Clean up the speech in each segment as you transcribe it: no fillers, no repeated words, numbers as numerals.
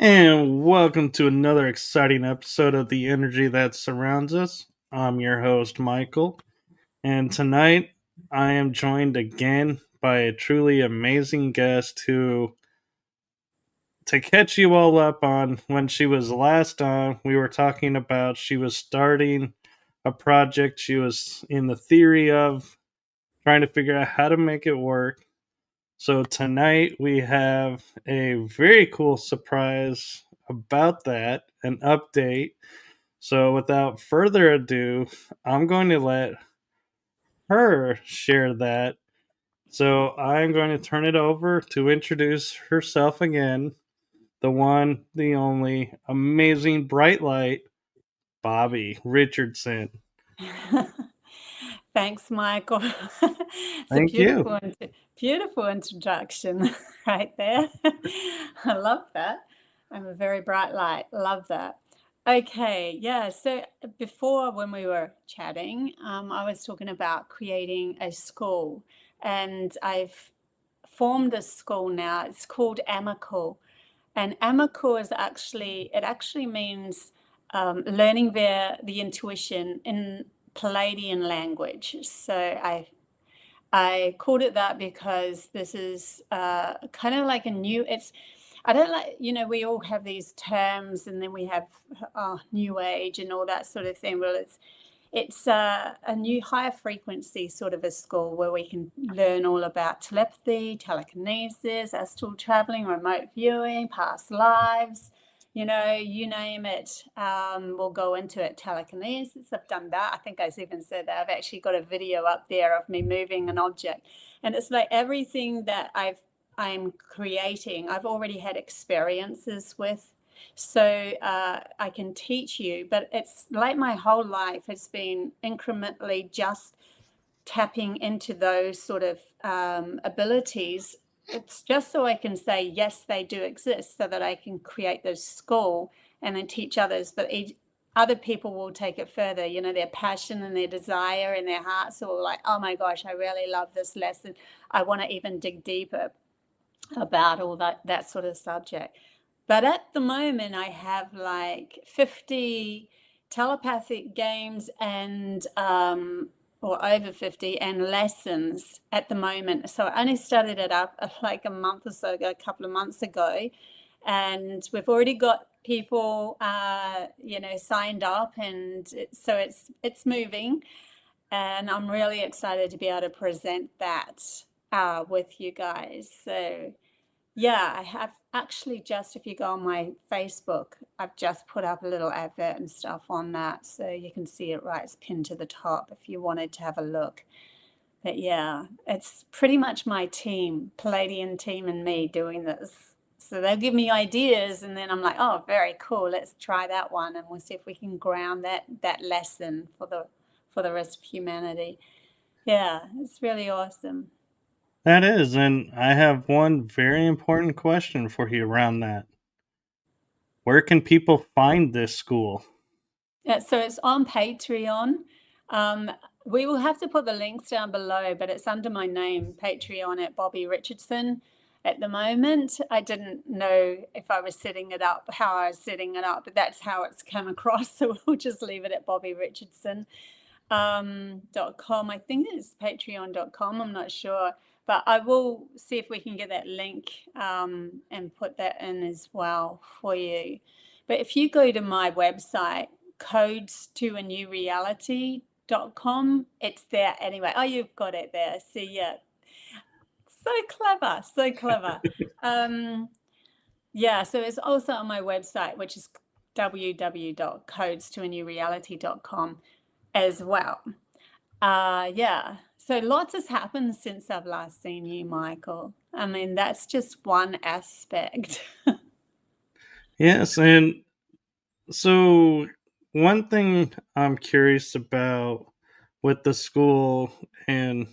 And welcome to another exciting episode of The Energy That Surrounds Us. I'm your host, Michael, and tonight I am joined again by a truly amazing guest who, to catch you all up on when she was last on, we were talking about she was starting a project she was in the theory of, trying to figure out how to make it work. So tonight we have a very cool surprise about that, an update. So without further ado, I'm going to let her share that. So I'm going to turn it over to introduce herself again, the one, the only, amazing bright light, Bobbie Richardson. Thanks, Michael. It's a Thank you. beautiful introduction right there. I love that. I'm a very bright light. Love that. Okay, yeah. So before, when we were chatting, I was talking about creating a school, and I've formed a school now. It's called Amical, and Amical is actually means learning the intuition in Palladian language. So I called it that because this is kind of like a new. It's I don't like, we all have these terms, and then we have New Age and all that sort of thing. Well, it's a new higher frequency sort of a school where we can learn all about telepathy, telekinesis, astral traveling, remote viewing, past lives, you name it. We'll go into it. Telekinesis, I've done that. I think I even said that. I've actually got a video up there of me moving an object. And it's like everything that I'm creating, I've already had experiences with, so I can teach you. But it's like my whole life has been incrementally just tapping into those sort of abilities. It's just so I can say, yes, they do exist, so that I can create this school and then teach others. But other people will take it further, their passion and their desire and their hearts are like, oh my gosh, I really love this lesson. I want to even dig deeper about all that sort of subject. But at the moment, I have like 50 telepathic games and or over 50 and lessons at the moment. So I only started it up like a month or so ago, a couple of months ago, and we've already got people signed up, and so it's moving, and I'm really excited to be able to present that with you guys. So yeah, I have actually just, if you go on my Facebook, I've just put up a little advert and stuff on that. So you can see it right, it's pinned to the top if you wanted to have a look. But yeah, it's pretty much my team, Palladian team and me doing this. So they'll give me ideas, and then I'm like, oh, very cool. Let's try that one, and we'll see if we can ground that lesson for the rest of humanity. Yeah, it's really awesome. That is, and I have one very important question for you around that. Where can people find this school? Yeah, so it's on Patreon. Um, we will have to put the links down below, but it's under my name, Patreon at Bobbie Richardson. At the moment, I didn't know if I was setting it up, how I was setting it up, but that's how it's come across. So we'll just leave it at Bobbie Richardson .com. I think it's patreon.com. I'm not sure, but I will see if we can get that link and put that in as well for you. But if you go to my website, codes to a new reality.com, it's there anyway. Oh, you've got it there. See, yeah. So clever, so clever. Yeah, so it's also on my website, which is www.codestoanewreality.com as well. Yeah. So lots has happened since I've last seen you, Michael. I mean, that's just one aspect. Yes, and so one thing I'm curious about with the school, and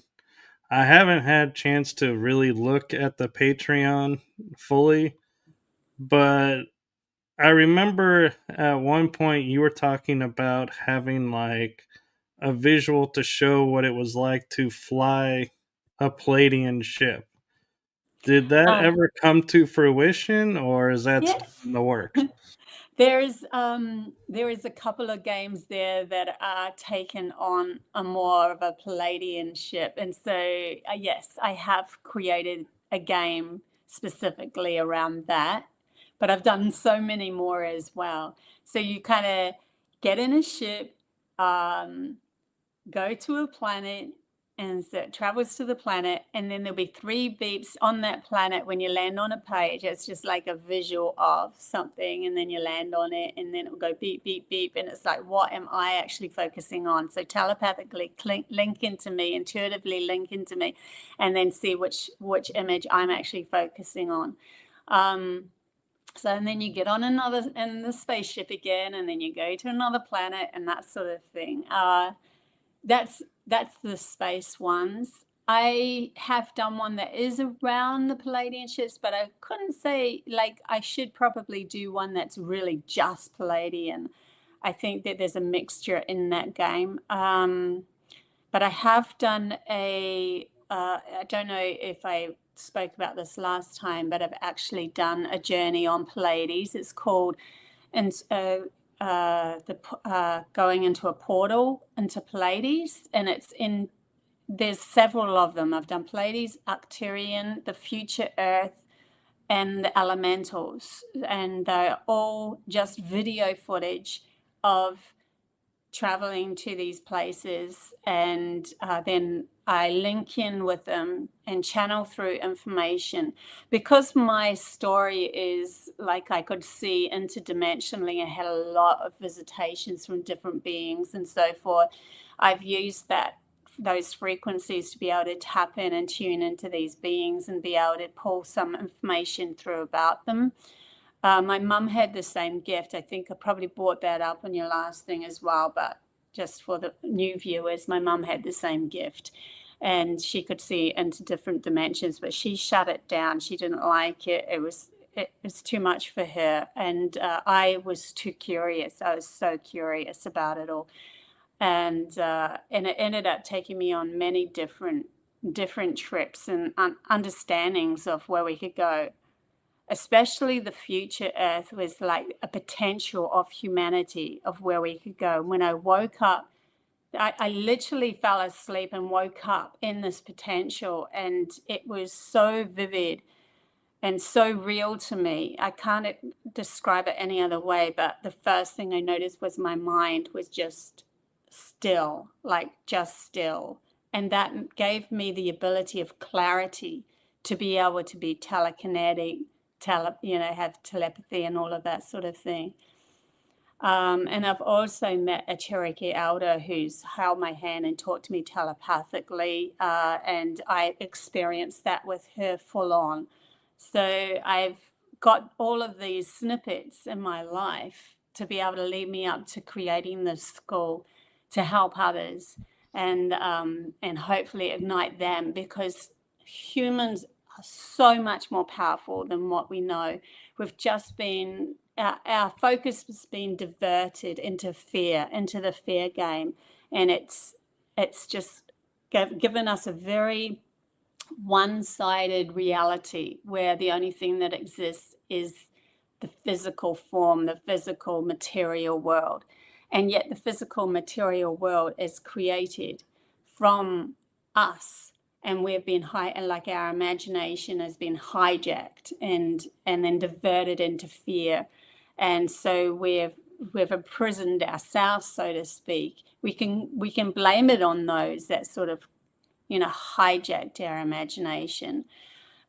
I haven't had chance to really look at the Patreon fully, but I remember at one point you were talking about having like a visual to show what it was like to fly a Palladian ship. Did that Um, ever come to fruition, or is that yeah. still in the works? There is a couple of games there that are taken on a more of a Palladian ship, and so yes, I have created a game specifically around that, but I've done so many more as well. So you kind of get in a ship, um, go to a planet, and so it travels to the planet, and then there'll be three beeps on that planet when you land on a page. It's just like a visual of something, and then you land on it, and then it'll go beep, beep, beep, and it's like, what am I actually focusing on? So telepathically link into me, intuitively link into me, and then see which image I'm actually focusing on. So and then you get on another in the spaceship again, and then you go to another planet, and that sort of thing. That's the space ones. I have done one that is around the Palladian ships, but I couldn't say, like, I should probably do one that's really just Palladian. I think that there's a mixture in that game. But I have done I don't know if I spoke about this last time, but I've actually done a journey on Pallades. It's called and going into a portal into Pallades, and there's several of them. I've done Pallades, Arcturian, the future Earth, and the Elementals, and they're all just video footage of traveling to these places, and then I link in with them and channel through information. Because my story is like I could see interdimensionally, I had a lot of visitations from different beings and so forth. I've used those frequencies to be able to tap in and tune into these beings and be able to pull some information through about them. My mum had the same gift. I think I probably brought that up on your last thing as well, but just for the new viewers, my mum had the same gift, and she could see into different dimensions, but she shut it down. She didn't like it. It was too much for her, and I was too curious. I was so curious about it all, and it ended up taking me on many different trips and understandings of where we could go, especially the future Earth was like a potential of humanity of where we could go. And when I woke up, I literally fell asleep and woke up in this potential, and it was so vivid and so real to me. I can't describe it any other way, but the first thing I noticed was my mind was just still, like just still. And that gave me the ability of clarity to be able to be telekinetic, have telepathy and all of that sort of thing. And I've also met a Cherokee elder who's held my hand and talked to me telepathically, and I experienced that with her full on. So I've got all of these snippets in my life to be able to lead me up to creating this school to help others and hopefully ignite them, because humans are so much more powerful than what we know. We've just been our focus has been diverted into fear, into the fear game, and it's just given us a very one-sided reality where the only thing that exists is the physical form, the physical material world. And yet the physical material world is created from us, and we've been like our imagination has been hijacked and then diverted into fear. And so we've imprisoned ourselves, so to speak. We can blame it on those that sort of hijacked our imagination.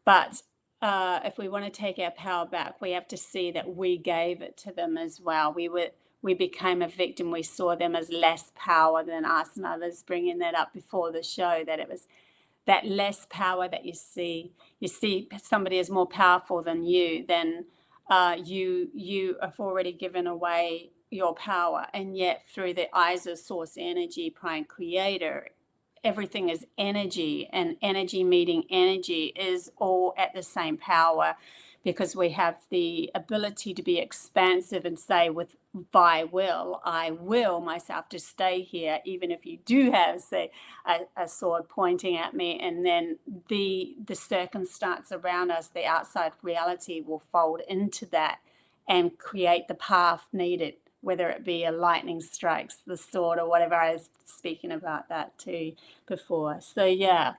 But if we want to take our power back, we have to see that we gave it to them as well. We became a victim. We saw them as less power than us, and I was bringing that up before the show, that it was that less power that you see somebody is more powerful than you, then you have already given away your power. And yet through the eyes of source energy, prime creator, everything is energy, and energy meeting energy is all at the same power, because we have the ability to be expansive and say with by will, I will myself to stay here, even if you do have, say, a sword pointing at me, and then the circumstance around us, the outside reality, will fold into that and create the path needed, whether it be a lightning strikes the sword or whatever. I was speaking about that too before. So yeah,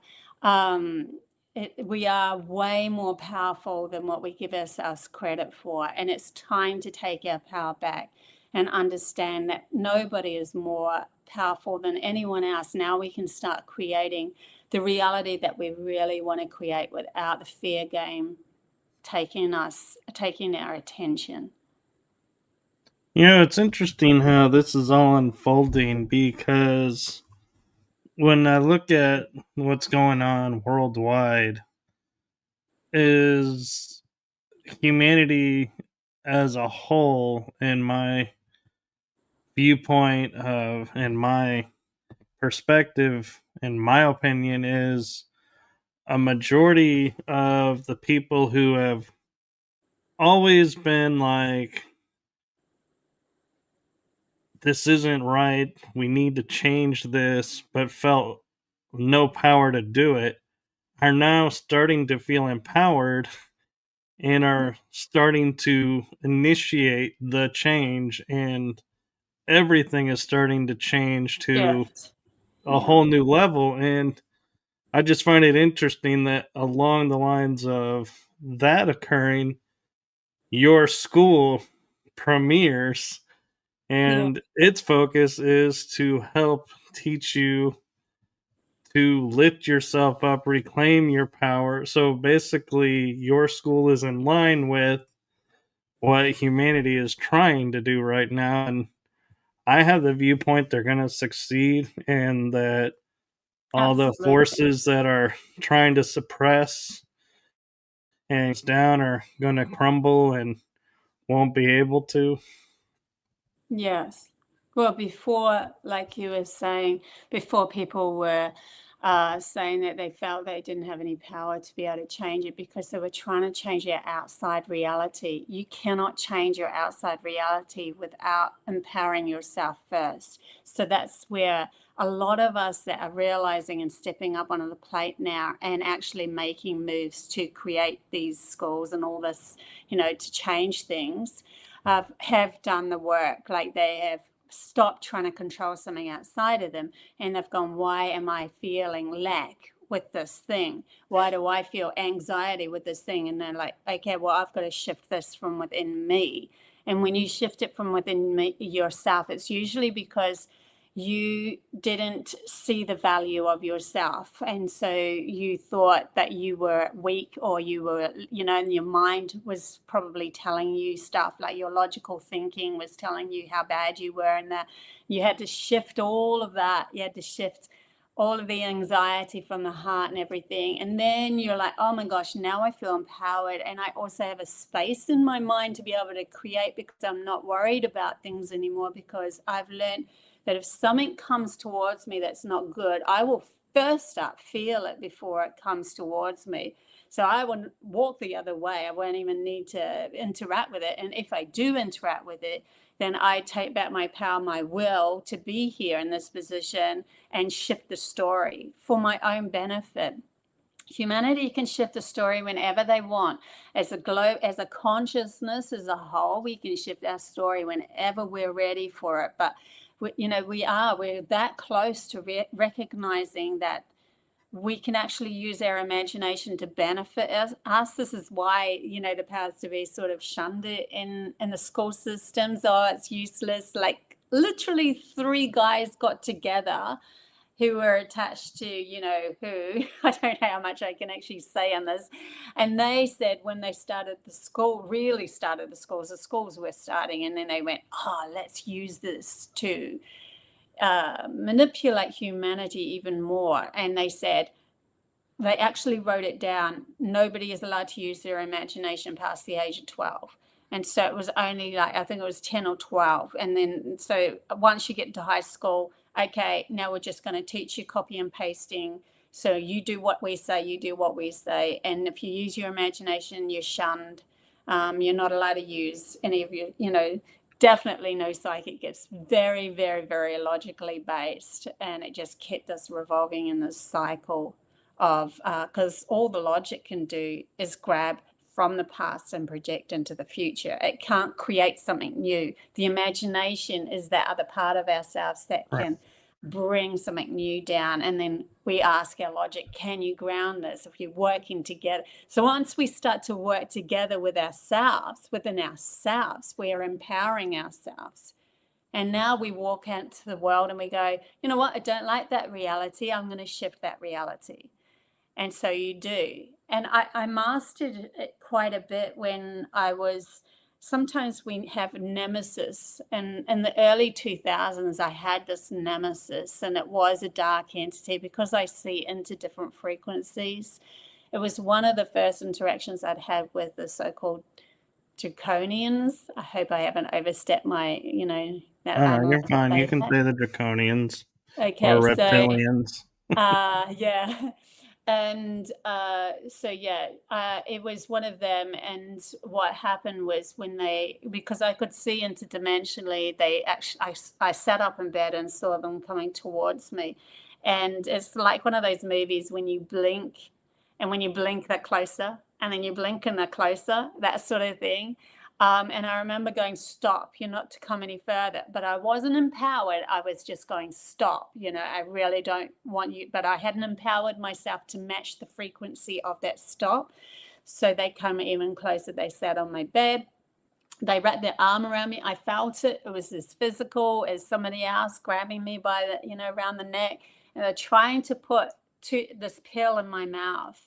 we are way more powerful than what we give ourselves credit for, and it's time to take our power back and understand that nobody is more powerful than anyone else. Now we can start creating the reality that we really want to create without the fear game taking our attention. It's interesting how this is all unfolding because when I look at what's going on worldwide, is humanity as a whole, in my viewpoint of, and my perspective, in my opinion, is a majority of the people who have always been like, this isn't right, we need to change this, but felt no power to do it, are now starting to feel empowered and are starting to initiate the change, and everything is starting to change to Shift. a Yeah. whole new level. And I just find it interesting that along the lines of that occurring, your school premieres Yeah. and its focus is to help teach you to lift yourself up, reclaim your power. So basically, your school is in line with what humanity is trying to do right now. And I have the viewpoint they're going to succeed, and that all the Absolutely. forces that are trying to suppress and down are going to crumble and won't be able to. Yes. Well, before, like you were saying, before people were saying that they felt they didn't have any power to be able to change it because they were trying to change their outside reality. You cannot change your outside reality without empowering yourself first. So that's where a lot of us that are realizing and stepping up onto the plate now and actually making moves to create these schools and all this, to change things, have done the work. Like they have stopped trying to control something outside of them, and they've gone, why am I feeling lack with this thing? Why do I feel anxiety with this thing? And they're like, okay, well, I've got to shift this from within me. And when you shift it from within yourself, it's usually because you didn't see the value of yourself, and so you thought that you were weak, or you were, and your mind was probably telling you stuff, like your logical thinking was telling you how bad you were, and that you had to shift all of that. You had to shift all of the anxiety from the heart and everything, and then you're like, oh my gosh, now I feel empowered, and I also have a space in my mind to be able to create, because I'm not worried about things anymore, because I've learned that if something comes towards me that's not good, I will first start feel it before it comes towards me. So I will walk the other way. I won't even need to interact with it. And if I do interact with it, then I take back my power, my will to be here in this position and shift the story for my own benefit. Humanity can shift the story whenever they want. As a globe, as a consciousness as a whole, we can shift our story whenever we're ready for it. But we're that close to recognizing that we can actually use our imagination to benefit us. This is why, the powers to be sort of shunned it in the school systems. Oh, it's useless. Like literally 3 guys got together who were attached to, who, I don't know how much I can actually say on this. And they said when they started the school, really started the schools were starting, and then they went, oh, let's use this to manipulate humanity even more. And they said, they actually wrote it down. Nobody is allowed to use their imagination past the age of 12. And so it was only like, I think it was 10 or 12. And then, so once you get into high school, okay, now we're just going to teach you copy and pasting. So you do what we say, you do what we say. And if you use your imagination, you're shunned. You're not allowed to use any of your, definitely no psychic gifts. Very, very, very logically based. And it just kept us revolving in this cycle of, because all the logic can do is grab from the past and project into the future. It can't create something new. The imagination is that other part of ourselves that Right. can bring something new down, and then we ask our logic, can you ground this if you're working together? So once we start to work together with ourselves, within ourselves, we are empowering ourselves. And now we walk out to the world and we go, you know what, I don't like that reality, I'm going to shift that reality. And so you do. And I mastered it quite a bit when I was, sometimes we have nemesis. And in the early 2000s, I had this nemesis, and it was a dark entity because I see into different frequencies. It was one of the first interactions I'd had with the so-called draconians. I hope I haven't overstepped my, that Oh no, I'm you're allowed to fine. You say can that. say the draconians or Okay, so reptilians. yeah. And so, yeah, it was one of them. And what happened was when because I could see interdimensionally, they actually, I sat up in bed and saw them coming towards me. And it's like one of those movies when you blink, and when you blink, they're closer, and then you blink and they're closer, that sort of thing. And I remember going, stop, you're not to come any further. But I wasn't empowered. I was just going, stop, I really don't want you. But I hadn't empowered myself to match the frequency of that stop. So they come even closer. They sat on my bed. They wrapped their arm around me. I felt it. It was as physical as somebody else grabbing me by around the neck. And they're trying to put this pill in my mouth.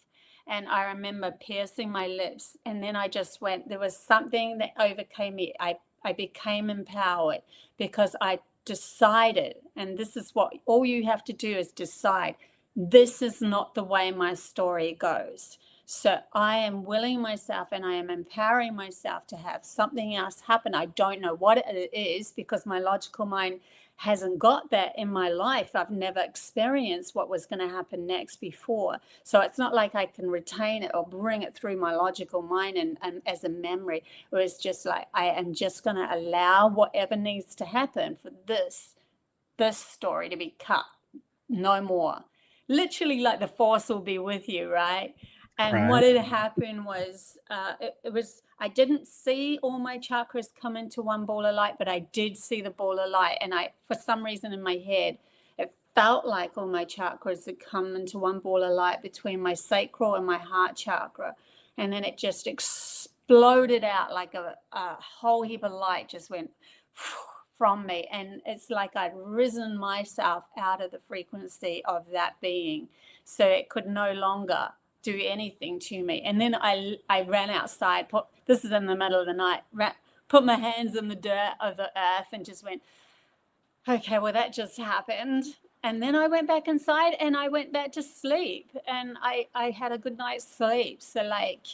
And I remember piercing my lips. And then I just went, there was something that overcame me. I became empowered because I decided, and this is what all you have to do is decide, this is not the way my story goes. So I am willing myself and I am empowering myself to have something else happen. I don't know what it is because my logical mind hasn't got that in my life. I've never experienced what was going to happen next before. So it's not like I can retain it or bring it through my logical mind and as a memory. It was just like, I am just going to allow whatever needs to happen for this story to be cut. No more. Literally, like the force will be with you, right? And Right. what had happened was, I didn't see all my chakras come into one ball of light, but I did see the ball of light. And for some reason in my head, it felt like all my chakras had come into one ball of light between my sacral and my heart chakra. And then it just exploded out like a whole heap of light just went from me. And it's like I'd risen myself out of the frequency of that being. So it could no longer do anything to me. And then I ran outside, this is in the middle of the night, put my hands in the dirt of the earth and just went, okay, well, that just happened. And then I went back inside and I went back to sleep, and I had a good night's sleep. So like,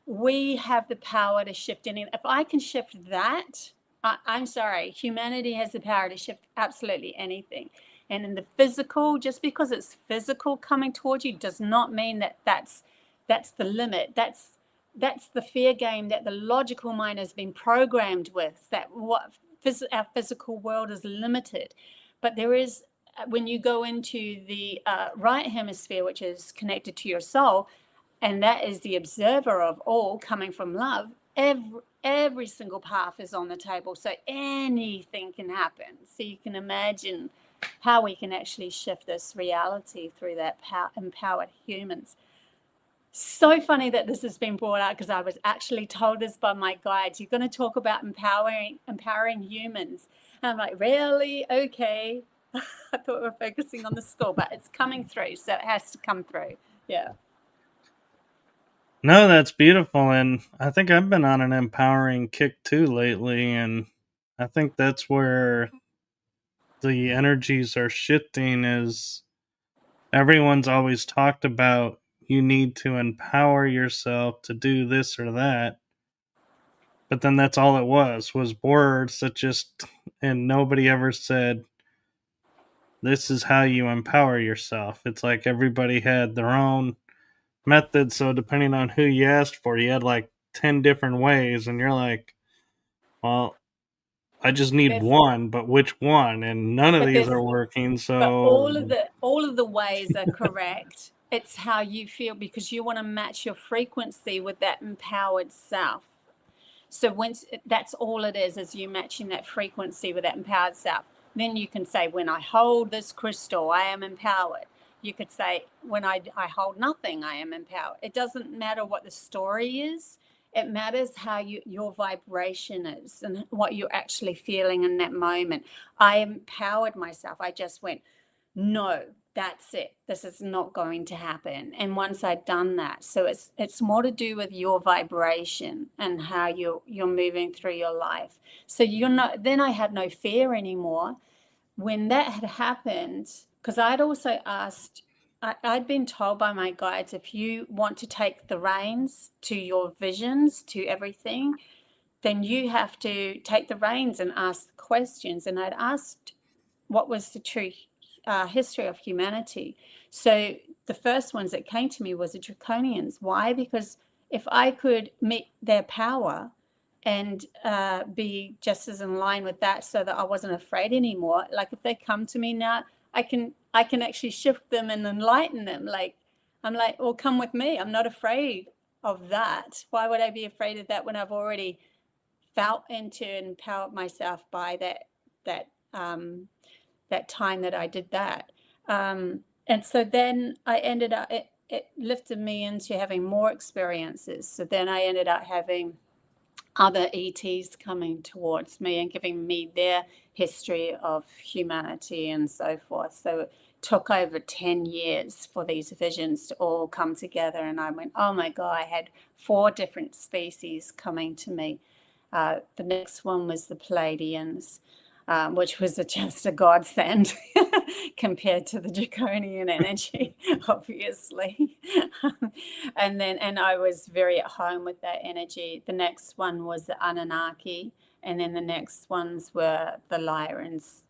we have the power to shift anything. If I can shift that, I'm sorry, humanity has the power to shift absolutely anything. And in the physical, just because it's physical coming towards you does not mean that that's the limit. That's the fear game that the logical mind has been programmed with, that our physical world is limited. But there is, when you go into the right hemisphere, which is connected to your soul, and that is the observer of all coming from love, every single path is on the table, so anything can happen. So you can imagine how we can actually shift this reality through that empowered humans. So funny that this has been brought out, because I was actually told this by my guides. You're going to talk about empowering humans, and I'm like, really? Okay. I thought we were focusing on the school, but it's coming through, so it has to come through. Yeah. No, that's beautiful, and I think I've been on an empowering kick too lately, and I think that's where the energies are shifting. Is everyone's always talked about you need to empower yourself to do this or that, but then that's all it was words that just, and nobody ever said this is how you empower yourself. It's like everybody had their own method, so depending on who you asked for, you had like 10 different ways, and you're like, well, I just need There's, one, but which one? And none of but these there's, are working. but So, all of the ways are correct. It's how you feel, because you want to match your frequency with that empowered self. So once that's all it is you matching that frequency with that empowered self. Then you can say, when I hold this crystal, I am empowered. You could say, when I hold nothing, I am empowered. It doesn't matter what the story is. It matters how your vibration is and what you're actually feeling in that moment. I empowered myself. I just went, no, that's it. This is not going to happen. And once I'd done that, so it's more to do with your vibration and how you're moving through your life. So you're not, then I had no fear anymore. When that had happened, because I'd also asked, I'd been told by my guides, if you want to take the reins to your visions, to everything, then you have to take the reins and ask questions. And I'd asked, what was the true history of humanity? So the first ones that came to me was the draconians. Why? Because if I could meet their power and be just as in line with that, so that I wasn't afraid anymore, like if they come to me now, I can actually shift them and enlighten them. Like, I'm like, well, come with me. I'm not afraid of that. Why would I be afraid of that when I've already felt into and empowered myself by that that time that I did that. And so then I ended up, it lifted me into having more experiences. So then I ended up having other ETs coming towards me and giving me their history of humanity and so forth. So it took over 10 years for these visions to all come together. And I went, oh my God, I had 4 different species coming to me. The next one was the Palladians, which was just a godsend compared to the draconian energy, obviously. And I was very at home with that energy. The next one was the Anunnaki, and then the next ones were the Lyrans.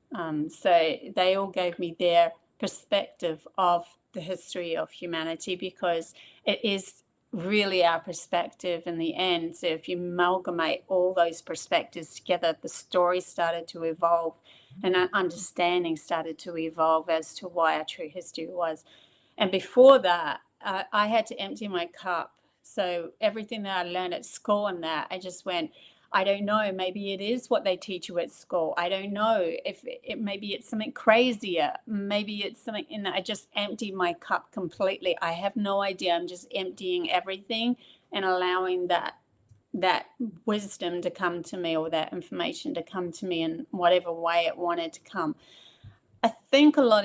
So they all gave me their perspective of the history of humanity, because it is really our perspective in the end. So if you amalgamate all those perspectives together, the story started to evolve and our understanding started to evolve as to why our true history was. And before that, I had to empty my cup. So everything that I learned at school and that, I just went, I don't know, maybe it is what they teach you at school. I don't know if maybe it's something crazier. Maybe it's something, and I just emptied my cup completely. I have no idea. I'm just emptying everything and allowing that wisdom to come to me, or that information to come to me in whatever way it wanted to come. I think a lot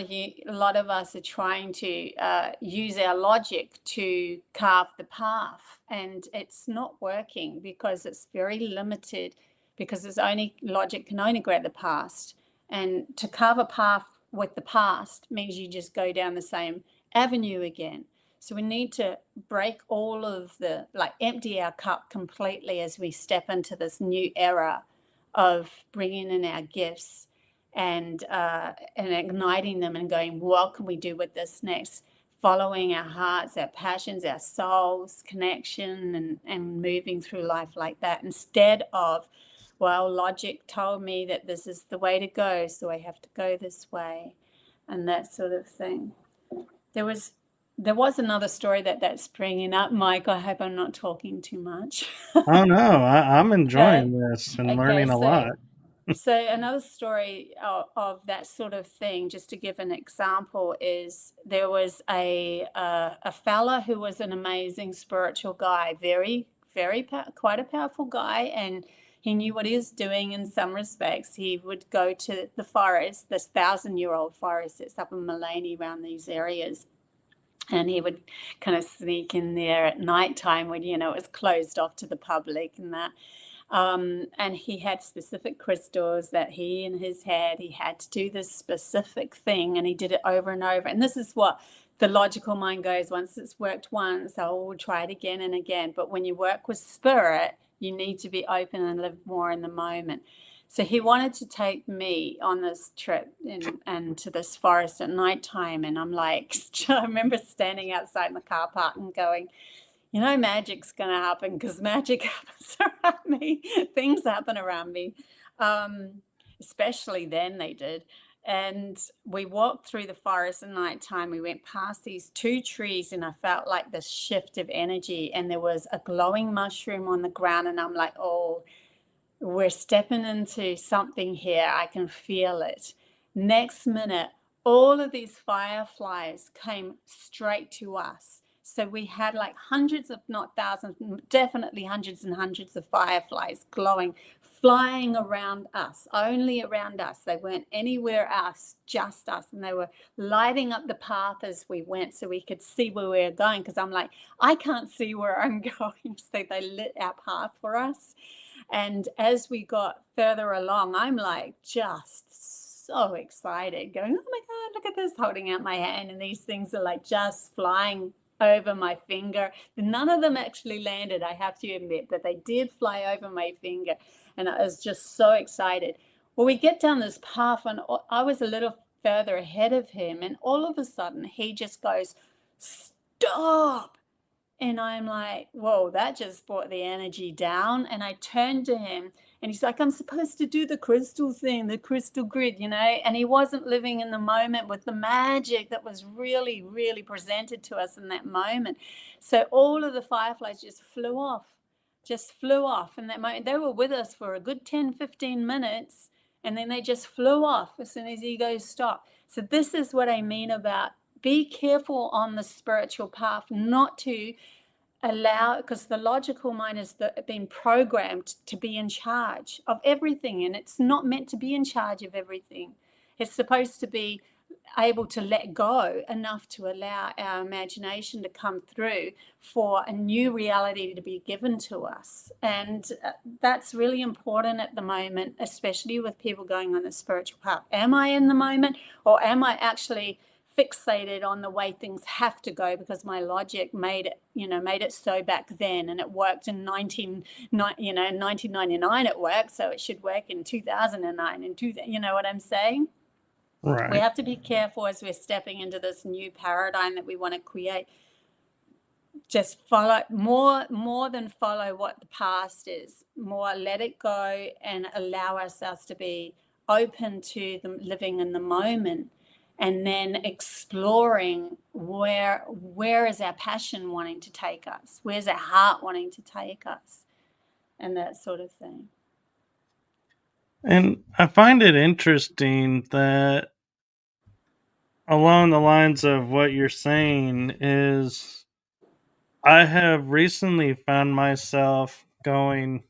of us are trying to use our logic to carve the path, and it's not working because it's very limited. Because logic can only grab the past, and to carve a path with the past means you just go down the same avenue again. So we need to break all of empty our cup completely as we step into this new era of bringing in our gifts and igniting them and going, what can we do with this next? Following our hearts, our passions, our souls, connection, and moving through life like that, instead of, well, logic told me that this is the way to go, so I have to go this way, and that sort of thing. There was another story that's bringing up, Mike. I hope I'm not talking too much. oh no, I'm Okay, enjoying this and okay, learning a lot. so another story of that sort of thing, just to give an example, is there was a fella who was an amazing spiritual guy, quite a powerful guy, and he knew what he was doing in some respects. He would go to the forest, this 1,000-year-old forest that's up in Mullaney, around these areas, and he would kind of sneak in there at night time when, it was closed off to the public and that. And he had specific crystals that he in his head, he had to do this specific thing, and he did it over and over. And this is what the logical mind goes, once it's worked once, we'll try it again and again. But when you work with spirit, you need to be open and live more in the moment. So he wanted to take me on this trip and to this forest at nighttime. And I'm like, I remember standing outside in the car park and going, magic's going to happen because magic happens around me. Things happen around me. Um, Especially then they did. And we walked through the forest at night time. We went past these two trees, and I felt like this shift of energy. And there was a glowing mushroom on the ground. And I'm like, oh, we're stepping into something here. I can feel it. Next minute, all of these fireflies came straight to us. So we had like hundreds, if not thousands, definitely hundreds and hundreds of fireflies glowing, flying around us, only around us. They weren't anywhere else, just us. And they were lighting up the path as we went so we could see where we were going. Because I'm like, I can't see where I'm going. So they lit our path for us. And as we got further along, I'm like just so excited, going, oh my God, look at this, holding out my hand. And these things are like just flying over my finger. None of them actually landed, I have to admit, but they did fly over my finger. And I was just so excited. Well, we get down this path, and I was a little further ahead of him. And all of a sudden, he just goes, stop. And I'm like, whoa, that just brought the energy down. And I turned to him, and he's like, I'm supposed to do the crystal thing, the crystal grid, and he wasn't living in the moment with the magic that was really, really presented to us in that moment. So all of the fireflies just flew off in that moment. They were with us for a good 10, 15 minutes, and then they just flew off as soon as he goes, stop. So this is what I mean about be careful on the spiritual path not to allow, because the logical mind has been programmed to be in charge of everything, and it's not meant to be in charge of everything. It's supposed to be able to let go enough to allow our imagination to come through for a new reality to be given to us. And that's really important at the moment, especially with people going on the spiritual path. Am I in the moment, or am I actually fixated on the way things have to go because my logic made it so back then, and it worked in 1999 it worked, so it should work in 2009 and you know what I'm saying? We Right. have to be careful as we're stepping into this new paradigm that we want to create. Just follow more than follow what the past is. More let it go and allow ourselves to be open to the living in the moment, and then exploring where is our passion wanting to take us, where's our heart wanting to take us, and that sort of thing. And I find it interesting that along the lines of what you're saying is I have recently found myself going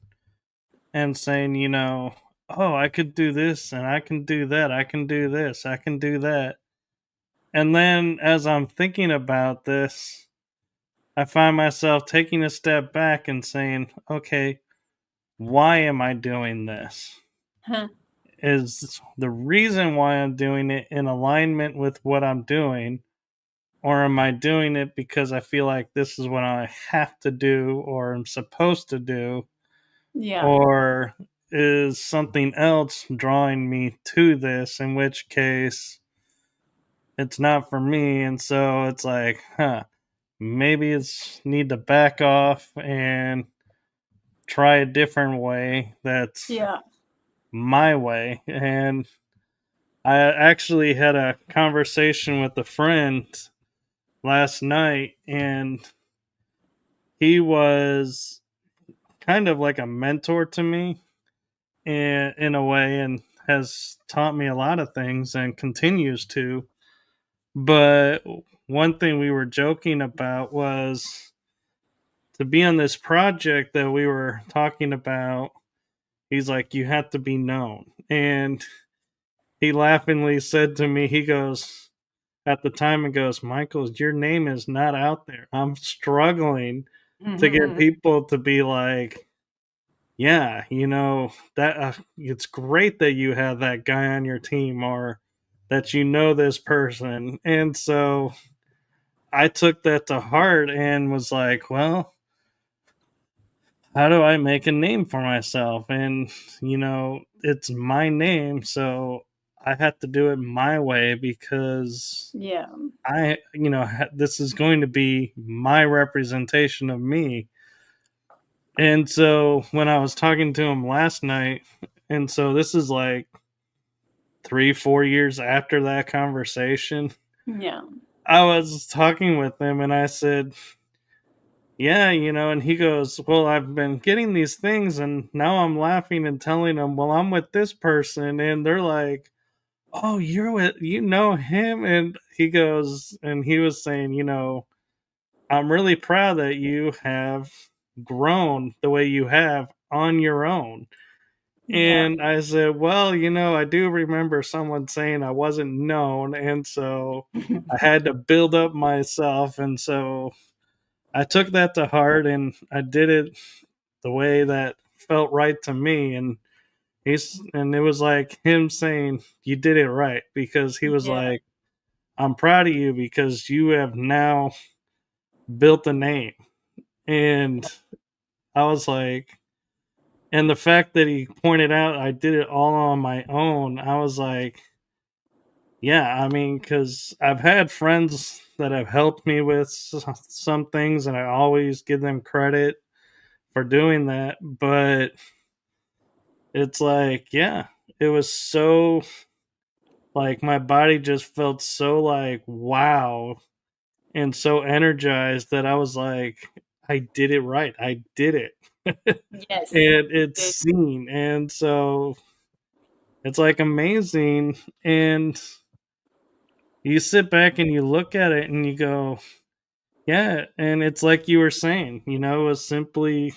and saying, oh, I could do this and I can do that. I can do this. I can do that. And then as I'm thinking about this, I find myself taking a step back and saying, okay, why am I doing this? Huh. Is the reason why I'm doing it in alignment with what I'm doing? Or am I doing it because I feel like this is what I have to do or am supposed to do? Yeah. Or is something else drawing me to this, in which case it's not for me? And so it's like, maybe it's need to back off and try a different way that's Yeah. my way. And I actually had a conversation with a friend last night, and he was kind of like a mentor to me in a way, and has taught me a lot of things and continues to. But one thing we were joking about was to be on this project that we were talking about. He's like, you have to be known. And he laughingly said to me, he goes, at the time, it goes, Michael, your name is not out there. I'm struggling to get people to be like, yeah, that it's great that you have that guy on your team, or that this person. And so I took that to heart and was like, well, how do I make a name for myself? And it's my name, so I had to do it my way because Yeah. this is going to be my representation of me. And so when I was talking to him last night, and so this is like 3, 4 years after that conversation, Yeah. I was talking with him and I said, yeah, and he goes, well, I've been getting these things and now I'm laughing and telling them, well, I'm with this person. And they're like, oh, you're with, him. And he goes, and he was saying, I'm really proud that you have grown the way you have on your own. Yeah. And I said, well, I do remember someone saying I wasn't known. And so I had to build up myself. And so I took that to heart and I did it the way that felt right to me. And it was like him saying, you did it right, because he was Yeah. like, I'm proud of you because you have now built a name. And I was like, and the fact that he pointed out I did it all on my own, I was like, yeah, I mean, because I've had friends that have helped me with some things, and I always give them credit for doing that. But it's like, yeah, it was so, like, my body just felt so like, wow, and so energized that I was like, I did it right. I did it. And Yes. it's seen. And so it's like amazing. And you sit back and you look at it and you go, yeah. And it's like you were saying, it was simply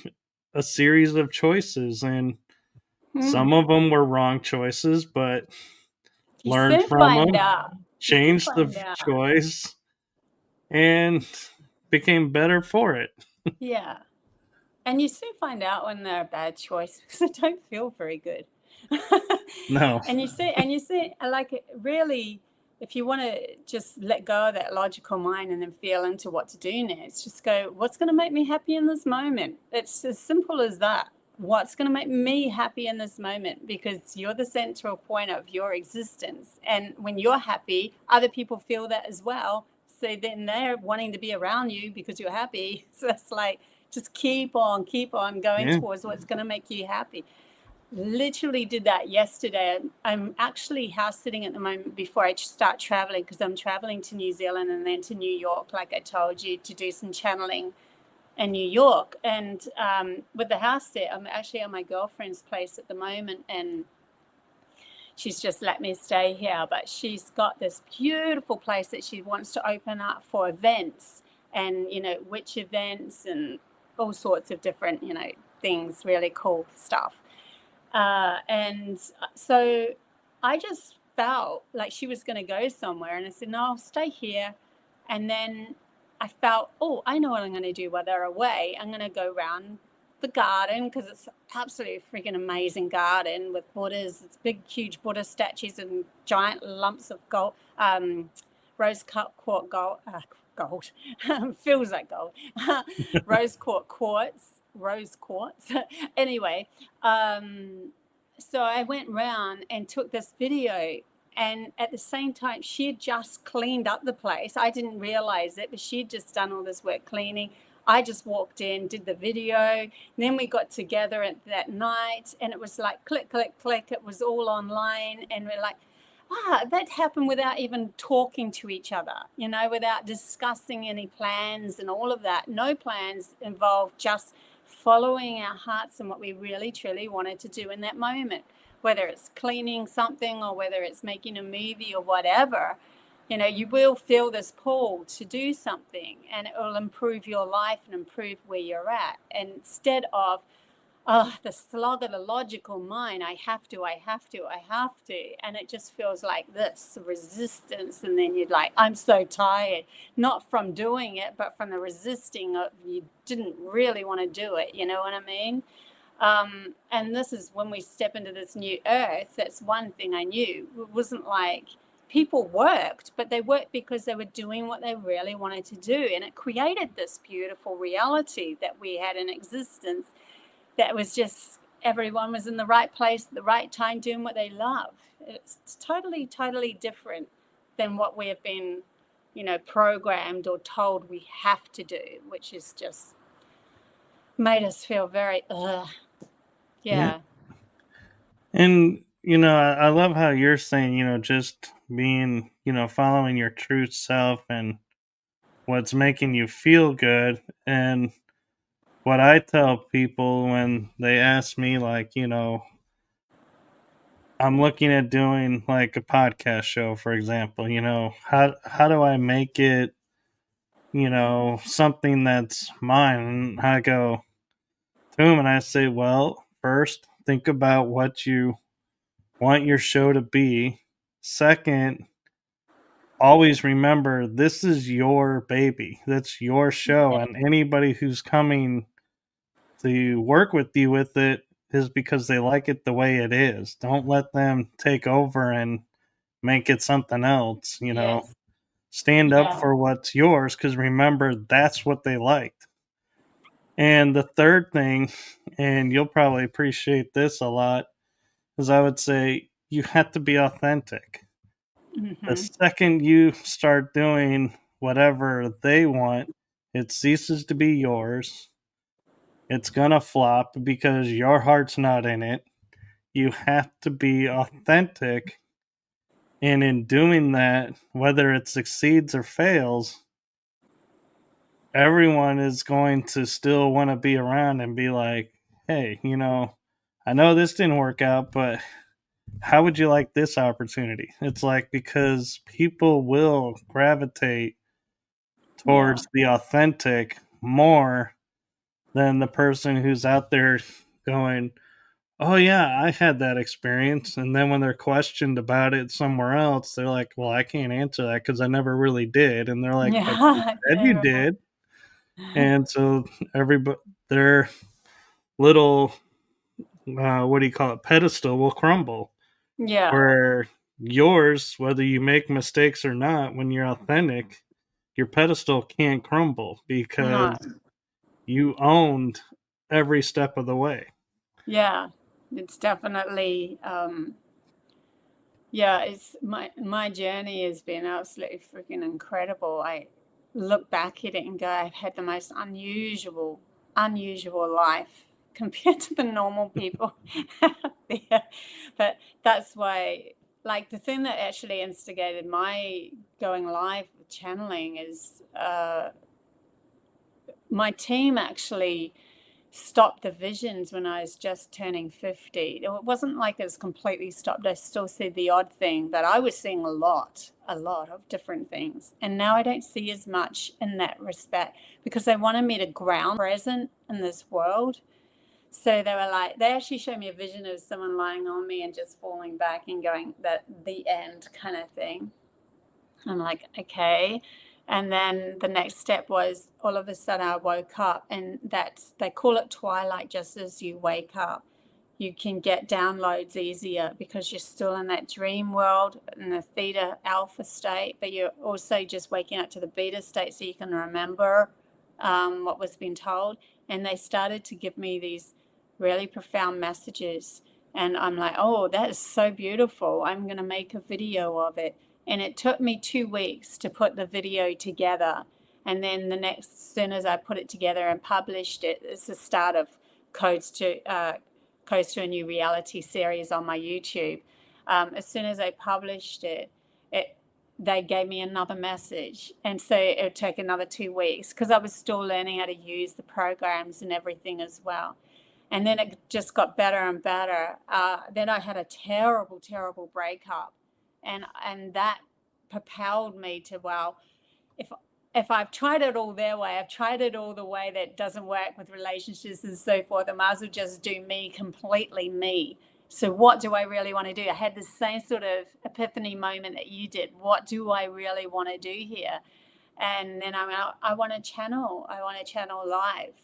a series of choices. And Hmm. some of them were wrong choices, but You learned soon from find them, out. You soon changed the find out. choice, and became better for it. Yeah. And you soon find out when they're a bad choice because they don't feel very good. No. And you see, like really, if you want to just let go of that logical mind and then feel into what to do next, just go, what's going to make me happy in this moment? It's as simple as that. What's going to make me happy in this moment? Because you're the central point of your existence. And when you're happy, other people feel that as well. So then they're wanting to be around you because you're happy. So it's like, just keep on going Yeah. towards what's going to make you happy. Literally did that yesterday. I'm actually house sitting at the moment before I start traveling, because I'm traveling to New Zealand and then to New York, like I told you, to do some channeling in New York. And with the house there, I'm actually at my girlfriend's place at the moment, and she's just let me stay here. But she's got this beautiful place that she wants to open up for events, and which events and all sorts of different things, really cool stuff. And so I just felt like she was going to go somewhere, and I said, no, I'll stay here. And then I felt, oh, I know what I'm going to do while they're away. I'm going to go around the garden, because it's absolutely freaking amazing garden with Buddhas. It's big, huge Buddha statues and giant lumps of gold, rose quartz gold, feels like gold, rose quartz. Anyway, so I went round and took this video, and at the same time she had just cleaned up the place. I didn't realize it, but she'd just done all this work cleaning. I just walked in, did the video, and then we got together that night, and it was like click click click, it was all online, and we're like, that happened without even talking to each other, without discussing any plans and all of that. No plans involved, just following our hearts and what we really truly wanted to do in that moment, whether it's cleaning something or whether it's making a movie or whatever. You will feel this pull to do something, and it will improve your life and improve where you're at. And instead of, oh, the slog of the logical mind, I have to, and it just feels like this resistance. And then you're like, I'm so tired, not from doing it, but from the resisting of, you didn't really want to do it, you know what I mean? And this is when we step into this new earth. That's one thing I knew. It wasn't like people worked, but they worked because they were doing what they really wanted to do, and it created this beautiful reality that we had in existence, that was just, everyone was in the right place at the right time doing what they love. It's totally, totally different than what we have been, programmed or told we have to do, which is just made us feel very, ugh. Yeah. Yeah. And, I love how you're saying, just being, following your true self and what's making you feel good. And what I tell people when they ask me, like, I'm looking at doing like a podcast show, for example, how do I make it, something that's mine? And I go to them and I say, well, first, think about what you want your show to be. Second, always remember this is your baby. That's your show. Yeah. And anybody who's coming to work with you with it is because they like it the way it is. Don't let them take over and make it something else. Yes. Stand up Yeah. for what's yours because remember, that's what they liked. And the third thing, and you'll probably appreciate this a lot, is I would say you have to be authentic. The Mm-hmm. second you start doing whatever they want, it ceases to be yours. It's gonna flop because your heart's not in it. You have to be authentic. And in doing that, whether it succeeds or fails, everyone is going to still want to be around and be like, hey, I know this didn't work out, but how would you like this opportunity? It's like because people will gravitate Yeah. towards the authentic more than the person who's out there going, oh, yeah, I had that experience. And then when they're questioned about it somewhere else, they're like, well, I can't answer that because I never really did. And they're like, but you Yeah. said you Yeah. did. And so everybody, their little, what do you call it, pedestal will crumble. Yeah. Where yours, whether you make mistakes or not, when you're authentic, your pedestal can't crumble No. because you owned every step of the way. Yeah. It's definitely yeah, it's my journey has been absolutely freaking incredible. I look back at it and go, I've had the most unusual life compared to the normal people out there. But that's why, like, the thing that actually instigated my going live with channeling is my team actually stopped the visions when I was just turning 50. It wasn't like it was completely stopped. I still see the odd thing, but I was seeing a lot of different things. And now I don't see as much in that respect because they wanted me to ground present in this world. So they were like, they actually showed me a vision of someone lying on me and just falling back and going, that the end kind of thing. I'm like, okay. And then the next step was all of a sudden I woke up, and that's, they call it twilight just as you wake up. You can get downloads easier because you're still in that dream world in the theta alpha state, but you're also just waking up to the beta state so you can remember what was being told. And they started to give me these really profound messages. And I'm like, oh, that is so beautiful. I'm going to make a video of it. And it took me 2 weeks to put the video together. And then the next, as soon as I put it together and published it, it's the start of Codes to Codes to a New Reality series on my YouTube. As soon as I published it, they gave me another message, and so it would take another 2 weeks because I was still learning how to use the programs and everything as well. And then it just got better and better. Then I had a terrible, terrible breakup, and that propelled me to, well, if if I've tried it all their way, I've tried it all the way that doesn't work with relationships and so forth, I might as well just do me, completely me. So what do I really want to do? I had the same sort of epiphany moment that you did. What do I really want to do here? And then I want to channel. I want to channel live.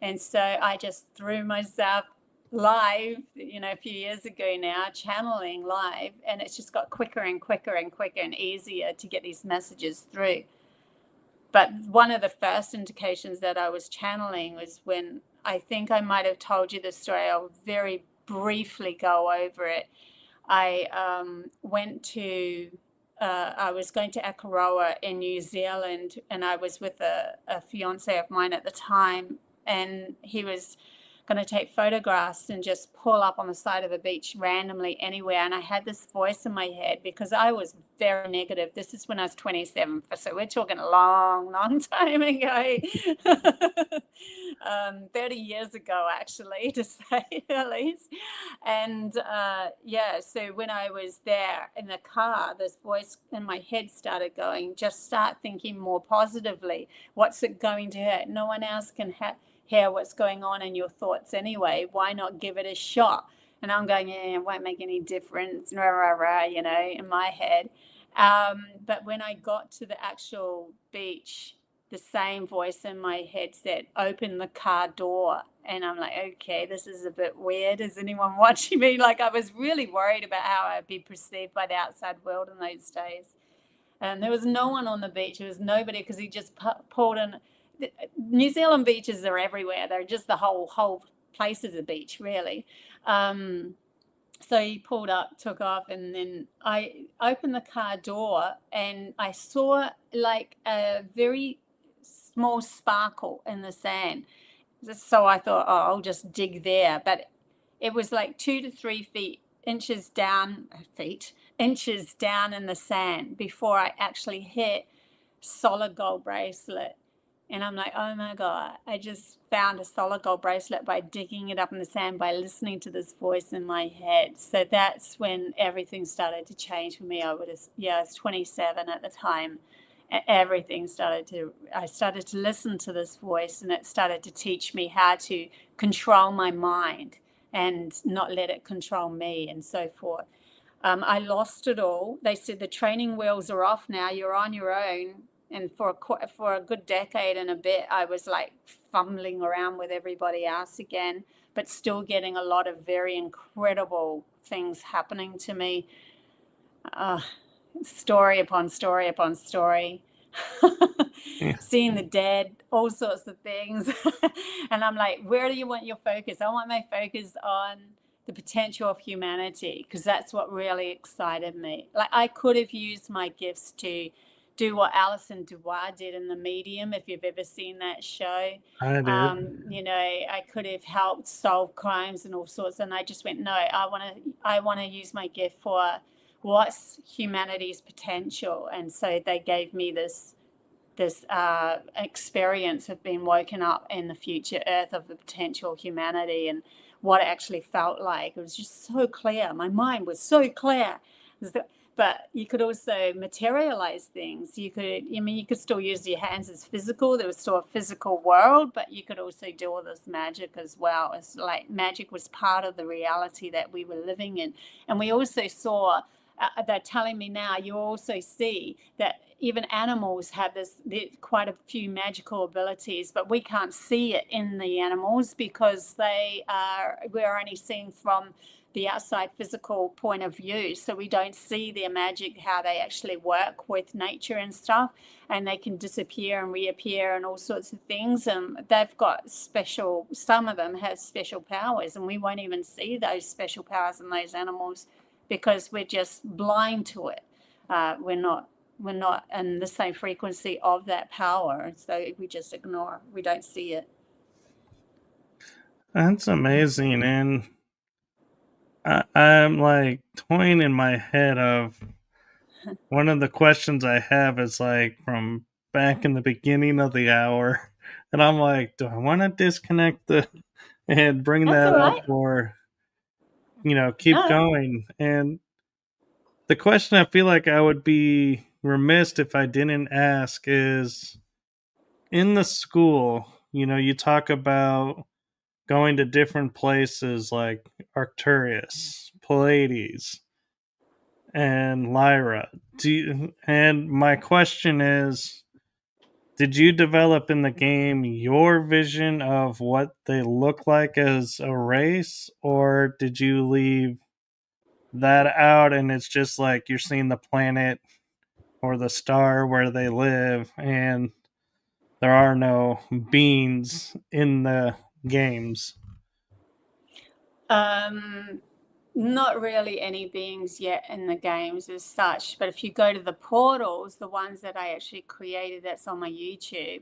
And so I just threw myself live, a few years ago now, channeling live. And it's just got quicker and quicker and quicker and easier to get these messages through. But one of the first indications that I was channeling was when, I think I might have told you the story. I'll very briefly go over it. I went to, I was going to Akaroa in New Zealand, and I was with a fiance of mine at the time, and he was going to take photographs and just pull up on the side of the beach randomly anywhere. And I had this voice in my head because I was very negative. This is when I was 27, so we're talking a long, long time ago. 30 years ago, actually, to say the least. And yeah, so when I was there in the car, this voice in my head started going, just start thinking more positively. What's it going to hurt? No one else can hear what's going on in your thoughts anyway. Why not give it a shot? And I'm going, yeah, it won't make any difference, rah, rah, rah, you know, in my head. But when I got to the actual beach, the same voice in my head said, open the car door. And I'm like, okay, this is a bit weird. Is anyone watching me? Like, I was really worried about how I'd be perceived by the outside world in those days. And there was no one on the beach. There was nobody because he just pulled in. New Zealand beaches are everywhere. They're just the whole place is a beach, really. So he pulled up, took off, and then I opened the car door and I saw like a very small sparkle in the sand. So I thought, oh, I'll just dig there. But it was like 2 to 3 inches down in the sand before I actually hit solid gold bracelet. And I'm like, oh my God, I just found a solid gold bracelet by digging it up in the sand, by listening to this voice in my head. So that's when everything started to change for me. I was 27 at the time. I started to listen to this voice, and it started to teach me how to control my mind and not let it control me and so forth. I lost it all. They said the training wheels are off now. You're on your own. And for a good decade and a bit, I was like fumbling around with everybody else again, but still getting a lot of very incredible things happening to me. Story upon story upon story. Yeah. Seeing the dead, all sorts of things. And I'm like, where do you want your focus? I want my focus on the potential of humanity, because that's what really excited me. Like, I could have used my gifts to do what Alison Dubois did in The Medium, if you've ever seen that show. I did. I could have helped solve crimes and all sorts, and I just went, no, I want to use my gift for what's humanity's potential. And so they gave me this experience of being woken up in the future Earth of the potential humanity and what it actually felt like. It was just so clear. My mind was so clear. But you could also materialize things. You could still use your hands as physical. There was still a physical world, but you could also do all this magic as well. It's like magic was part of the reality that we were living in. And we also saw, they're telling me now, you also see that even animals have quite a few magical abilities, but we can't see it in the animals because we're only seeing from the outside physical point of view. So we don't see their magic, how they actually work with nature and stuff, and they can disappear and reappear and all sorts of things. And they've got some of them have special powers, and we won't even see those special powers in those animals because we're just blind to it. We're not in the same frequency of that power, so we just ignore. We don't see it. That's amazing. And I'm like toying in my head of one of the questions I have is like from back in the beginning of the hour. And I'm like, do I want to disconnect and bring That's that all up, right. or, keep No. going? And the question I feel like I would be remiss if I didn't ask is, in the school, you talk about going to different places like Arcturus, Pallades, and Lyra. And my question is, did you develop in the game your vision of what they look like as a race, or did you leave that out and it's just like you're seeing the planet or the star where they live and there are no beings in the games? Um, Not really any beings yet in the games as such, but if you go to the portals, the ones that I actually created, that's on my YouTube,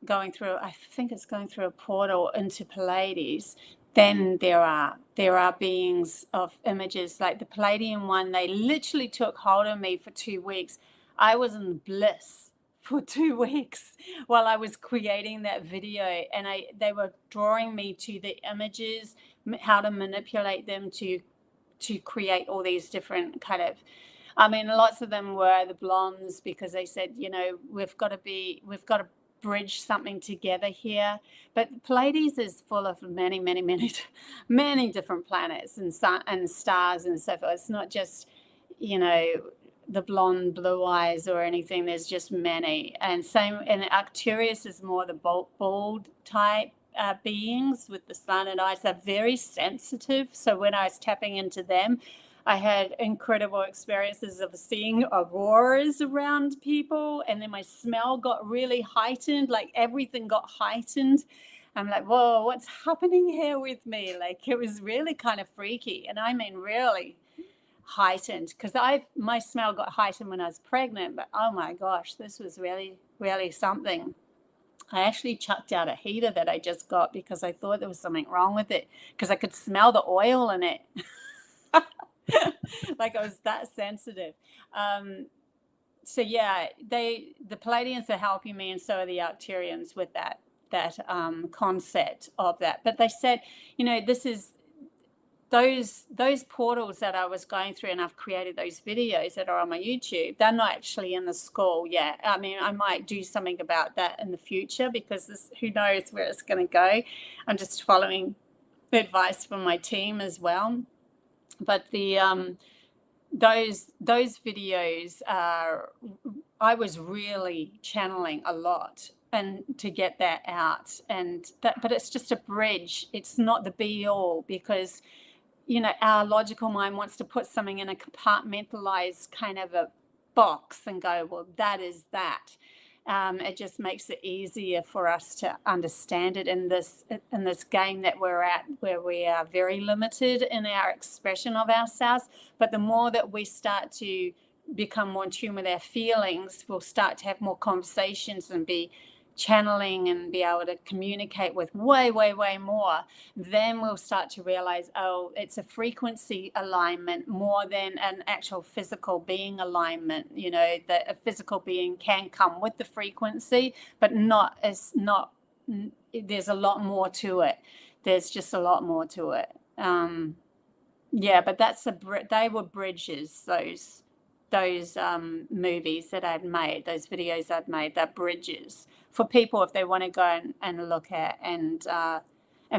going through, I think it's going through a portal into Pleiades, then there are beings of images. Like the Palladian one, they literally took hold of me for 2 weeks. I was in bliss for 2 weeks while I was creating that video, and they were drawing me to the images, how to manipulate them to create all these different kind of, I mean, lots of them were the blondes, because they said, we've got to bridge something together here. But Pleiades is full of many, many, many, many different planets and sun and stars and so forth. It's not just, the blonde blue eyes or anything. There's just many. And Arcturus is more the bald type beings with the sun and eyes. They're very sensitive. So when I was tapping into them, I had incredible experiences of seeing auroras around people, and then my smell got really heightened, like everything got heightened. I'm like, whoa, what's happening here with me? Like, it was really kind of freaky. And I mean, really heightened, because my smell got heightened when I was pregnant, but oh my gosh, this was really, really something. I actually chucked out a heater that I just got because I thought there was something wrong with it, because I could smell the oil in it. Like, I was that sensitive. So yeah, the Palladians are helping me, and so are the Arcturians with that concept of that. But they said, this is those portals that I was going through, and I've created those videos that are on my YouTube. They're not actually in the school yet. I mean, I might do something about that in the future, because who knows where it's going to go. I'm just following the advice from my team as well. But those videos are, I was really channeling a lot, and to get that out, but it's just a bridge. It's not the be all, because our logical mind wants to put something in a compartmentalized kind of a box and go, well, that is that. It just makes it easier for us to understand it in this game that we're at, where we are very limited in our expression of ourselves. But the more that we start to become more in tune with our feelings, we'll start to have more conversations and be channeling and be able to communicate with way, way, way more. Then we'll start to realize, oh, it's a frequency alignment more than an actual physical being alignment. That a physical being can come with the frequency, but there's a lot more to it. There's just a lot more to it. Yeah, but they were bridges, those movies that I'd made, those videos I'd made, they're bridges for people if they want to go and look at and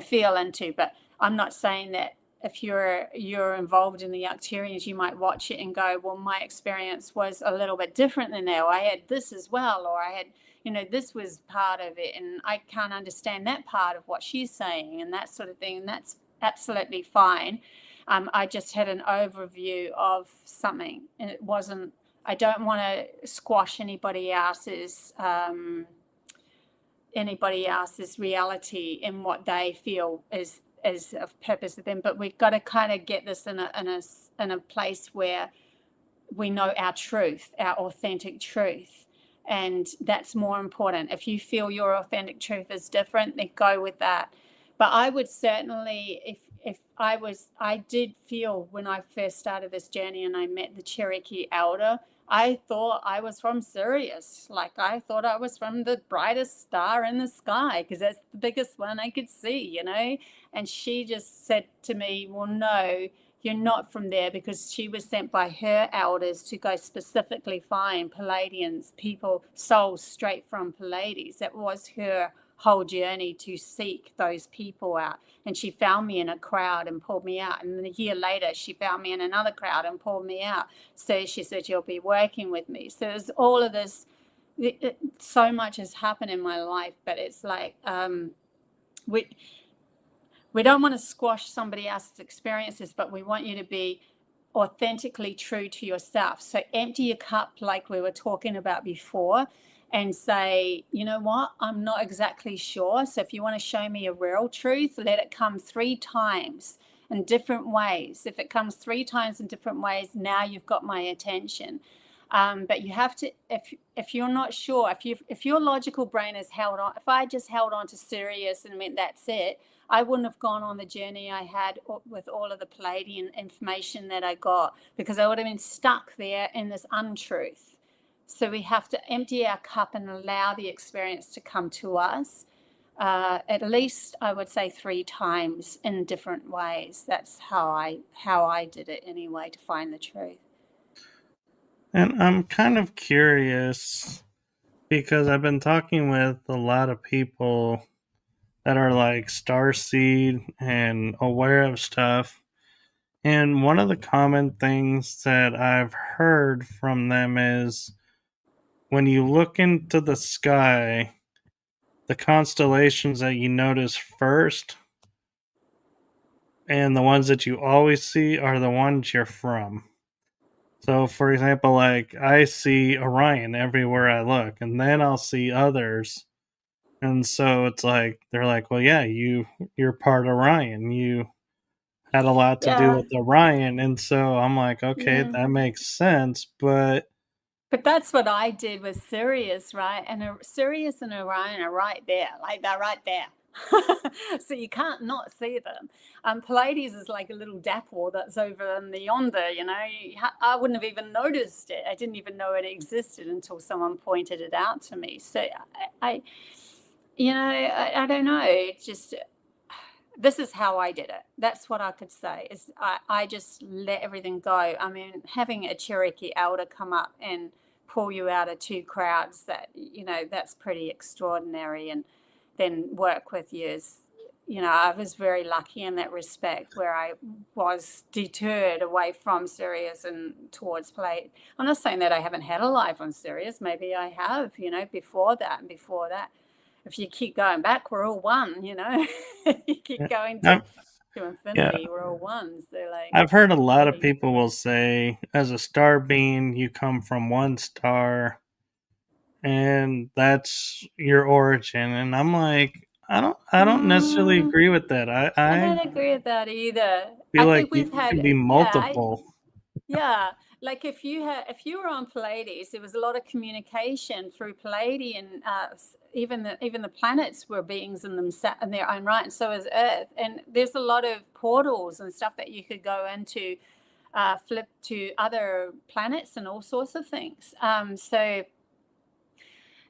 feel into. But I'm not saying that if you're involved in the Arcturians, you might watch it and go, well, my experience was a little bit different than that, or I had this as well, or I had, this was part of it, and I can't understand that part of what she's saying, and that sort of thing. And that's absolutely fine. I just had an overview of something, and it wasn't, I don't want to squash anybody else's reality in what they feel is of purpose of them. But we've got to kind of get this in a place where we know our truth, our authentic truth. And that's more important. If you feel your authentic truth is different, then go with that. But I would certainly, if I did feel when I first started this journey and I met the Cherokee Elder, I thought I was from Sirius. Like, I thought I was from the brightest star in the sky, because that's the biggest one I could see, And she just said to me, well, no, you're not from there, because she was sent by her elders to go specifically find Palladians, people, souls straight from Pallades. That was her whole journey, to seek those people out. And she found me in a crowd and pulled me out. And then a year later, she found me in another crowd and pulled me out. So she said, you'll be working with me. So there's all of this. So much has happened in my life, but it's like, we don't want to squash somebody else's experiences, but we want you to be authentically true to yourself. So empty your cup, like we were talking about before, and say, you know what, I'm not exactly sure. So if you want to show me a real truth, let it come 3 times in different ways. If it comes 3 times in different ways, now you've got my attention. But you have to, if you're not sure, if your logical brain is held on, if I just held on to Sirius and meant that's it, I wouldn't have gone on the journey I had with all of the Pleiadian information that I got, because I would have been stuck there in this untruth. So we have to empty our cup and allow the experience to come to us. At least I would say 3 times in different ways. That's how I did it anyway, to find the truth. And I'm kind of curious because I've been talking with a lot of people that are like starseed and aware of stuff. And one of the common things that I've heard from them is when you look into the sky, the constellations that you notice first and the ones that you always see are the ones you're from. So, for example, like I see Orion everywhere I look, and then I'll see others. And so it's like they're like, "Well, yeah, you're part Orion. You had a lot to do Yeah. with Orion." And so I'm like, "Okay, Yeah. that makes sense." But But that's what I did with Sirius, right? And Sirius and Orion are right there, like they're right there. So you can't not see them. Pallades is like a little dapple that's over in the yonder, you know. I wouldn't have even noticed it. I didn't even know it existed until someone pointed it out to me. So I don't know. It just, this is how I did it. That's what I could say. Is I just let everything go. I mean, having a Cherokee elder come up and pull you out of 2 crowds, that, that's pretty extraordinary, and then work with you is, I was very lucky in that respect, where I was deterred away from Sirius and towards play. I'm not saying that I haven't had a life on Sirius. Maybe I have, before that and before that. If you keep going back, we're all one, you keep going to I've, yeah, infinity, we're all one. So, like, I've heard a lot of pretty. people will say, as a star being, you come from one star, and that's your origin. And I'm like, I don't necessarily Mm, agree with that. I, I I don't agree with that either. I feel like think you we've had, can be yeah, multiple. yeah. Like if you were on Pleiades, there was a lot of communication through Pleiadian. Even the planets were beings in their own right, and so is Earth. And there's a lot of portals and stuff that you could go into, flip to other planets and all sorts of things. So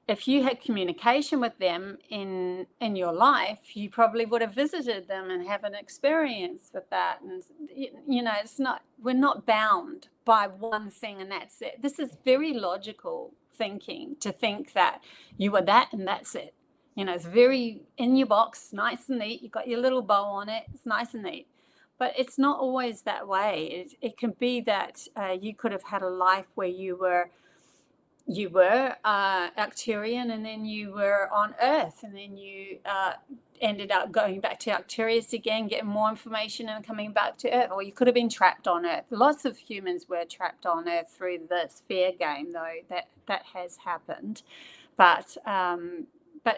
if you had communication with them in your life, you probably would have visited them and have an experience with that. And it's not, we're not bound by one thing and that's it. This is very logical thinking, to think that you are that and that's it. It's very in your box, nice and neat. You've got your little bow on it. It's nice and neat. But it's not always that way. It can be that you could have had a life where you were Arcturian, and then you were on Earth, and then you ended up going back to Arcturus again, getting more information and coming back to Earth. Or you could have been trapped on Earth. Lots of humans were trapped on Earth through the sphere game, though. That has happened. But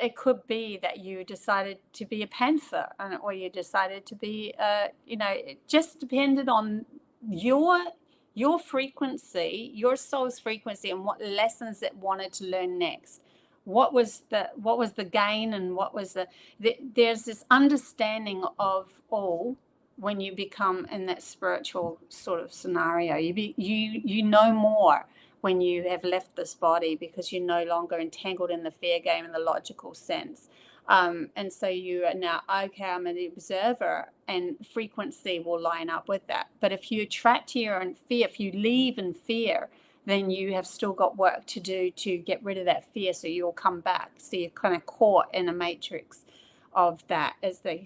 it could be that you decided to be a panther, or you decided to be, it just depended on your frequency, your soul's frequency, and what lessons it wanted to learn next. What was the gain, and what was there's this understanding of all when you become in that spiritual sort of scenario. You know more when you have left this body, because you're no longer entangled in the fear game in the logical sense. And so you are now, okay, I'm an observer, and frequency will line up with that. But if you're trapped here in fear, if you leave in fear, then you have still got work to do to get rid of that fear, so you'll come back. So you're kind of caught in a matrix of that, as they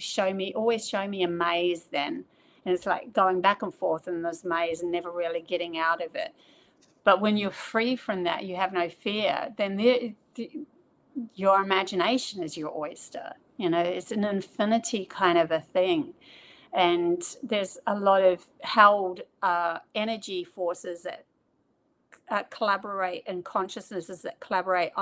always show me a maze then. And it's like going back and forth in this maze and never really getting out of it. But when you're free from that, you have no fear, then your imagination is your oyster. It's an infinity kind of a thing. And there's a lot of held energy forces that collaborate, and consciousnesses that collaborate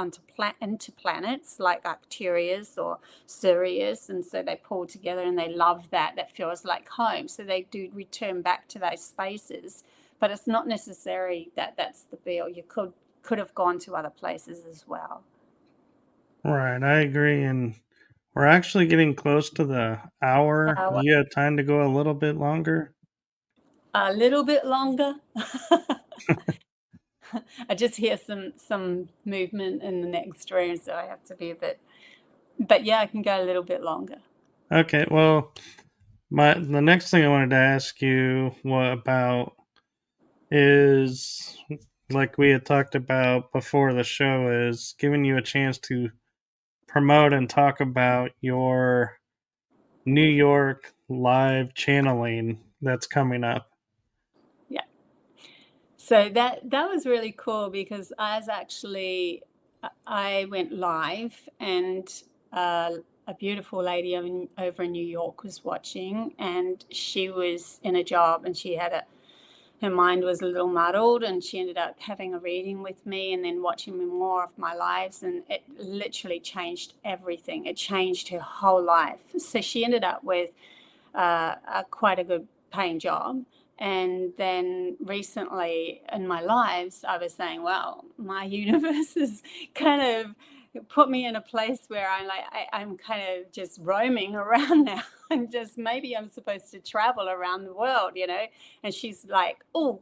into planets like Arcturus or Sirius, and so they pull together and they love that. That feels like home, so they do return back to those spaces. But it's not necessary that that's the deal. You could have gone to other places as well. Right, I agree, and we're actually getting close to the hour. Uh, You have time to go a little bit longer? a little bit longer. I just hear some movement in the next room, so I have to be a bit. But yeah, I can go a little bit longer. Okay, well, the next thing I wanted to ask you what about is like we had talked about before the show is giving you a chance to promote and talk about your New York live channeling that's coming up. Yeah. So that was really cool because I went live, and a beautiful lady over in New York was watching, and she was in a job, and her mind was a little muddled, and she ended up having a reading with me and then watching me more of my lives, and it literally changed everything. It changed her whole life. So she ended up with quite a good paying job. And then recently in my lives, I was saying, well, my universe has kind of put me in a place where I'm kind of just roaming around now. And just maybe I'm supposed to travel around the world, you know. And she's like, oh,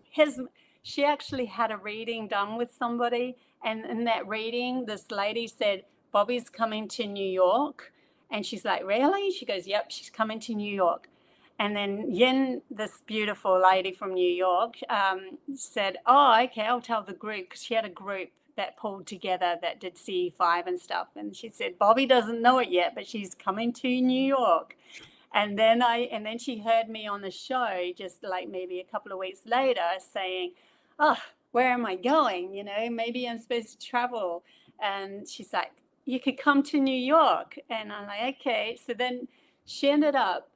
she actually had a reading done with somebody. And in that reading, this lady said, Bobbie's coming to New York. And she's like, really? She goes, yep, she's coming to New York. And then Yin, this beautiful lady from New York, said, oh, okay, I'll tell the group, because she had a group that pulled together that did CE5 and stuff. And she said, Bobbie doesn't know it yet, but she's coming to New York. And then she heard me on the show just like maybe a couple of weeks later saying, oh, where am I going? You know, maybe I'm supposed to travel. And she's like, you could come to New York. And I'm like, okay. So then she ended up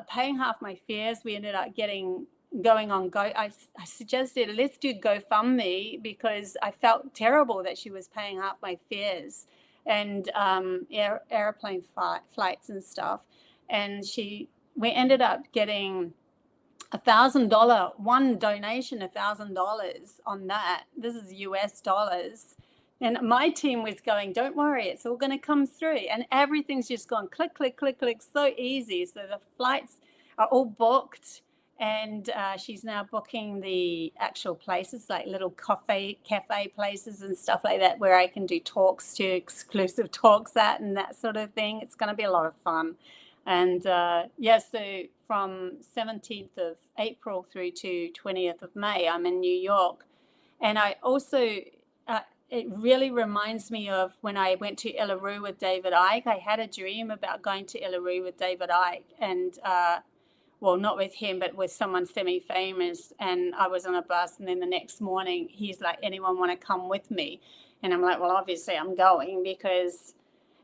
paying half my fares. We ended up going on I suggested, let's do GoFundMe, because I felt terrible that she was paying half my fares and airplane flights and stuff. And we ended up getting $1,000 donation, $1,000 on that. This is US dollars. And my team was going, don't worry, it's all going to come through. And everything's just gone click, click, click, click, so easy. So the flights are all booked. And she's now booking the actual places, like little cafe places and stuff like that, where I can do talks, to exclusive talks at, and that sort of thing. It's going to be a lot of fun. And so from 17th of April through to 20th of May, I'm in New York. And I also, it really reminds me of when I went to Illaroo with David Icke. I had a dream about going to Illaroo with David Icke, and well, not with him, but with someone semi-famous. And I was on a bus, and then the next morning, he's like, anyone want to come with me? And I'm like, well, obviously I'm going, because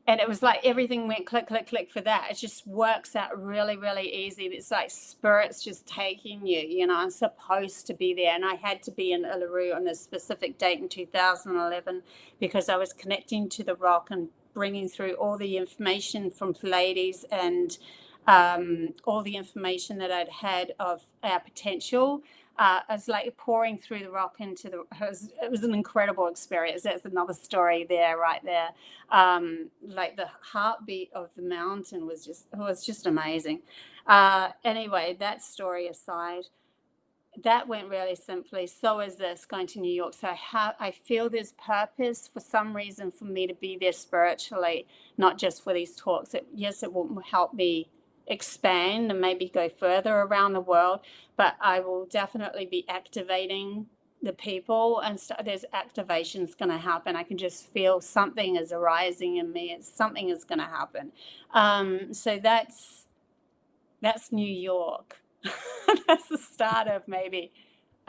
and it was like everything went click, click, click for that. It just works out really, really easy. It's like spirit's just taking you, you know. I'm supposed to be there. And I had to be in Uluru on this specific date in 2011 because I was connecting to the rock and bringing through all the information from Pleiades and all the information that I'd had of our potential. I was like pouring through the rock into it was an incredible experience. That's another story there, right there. Like the heartbeat of the mountain was just amazing. Anyway, that story aside, that went really simply. So is this going to New York. So I feel there's purpose for some reason for me to be there spiritually, not just for these talks. Yes, it will help me expand and maybe go further around the world, but I will definitely be activating the people, and there's activations going to happen. I can just feel something is arising in me. Something is going to happen. So that's New York. That's the start of maybe,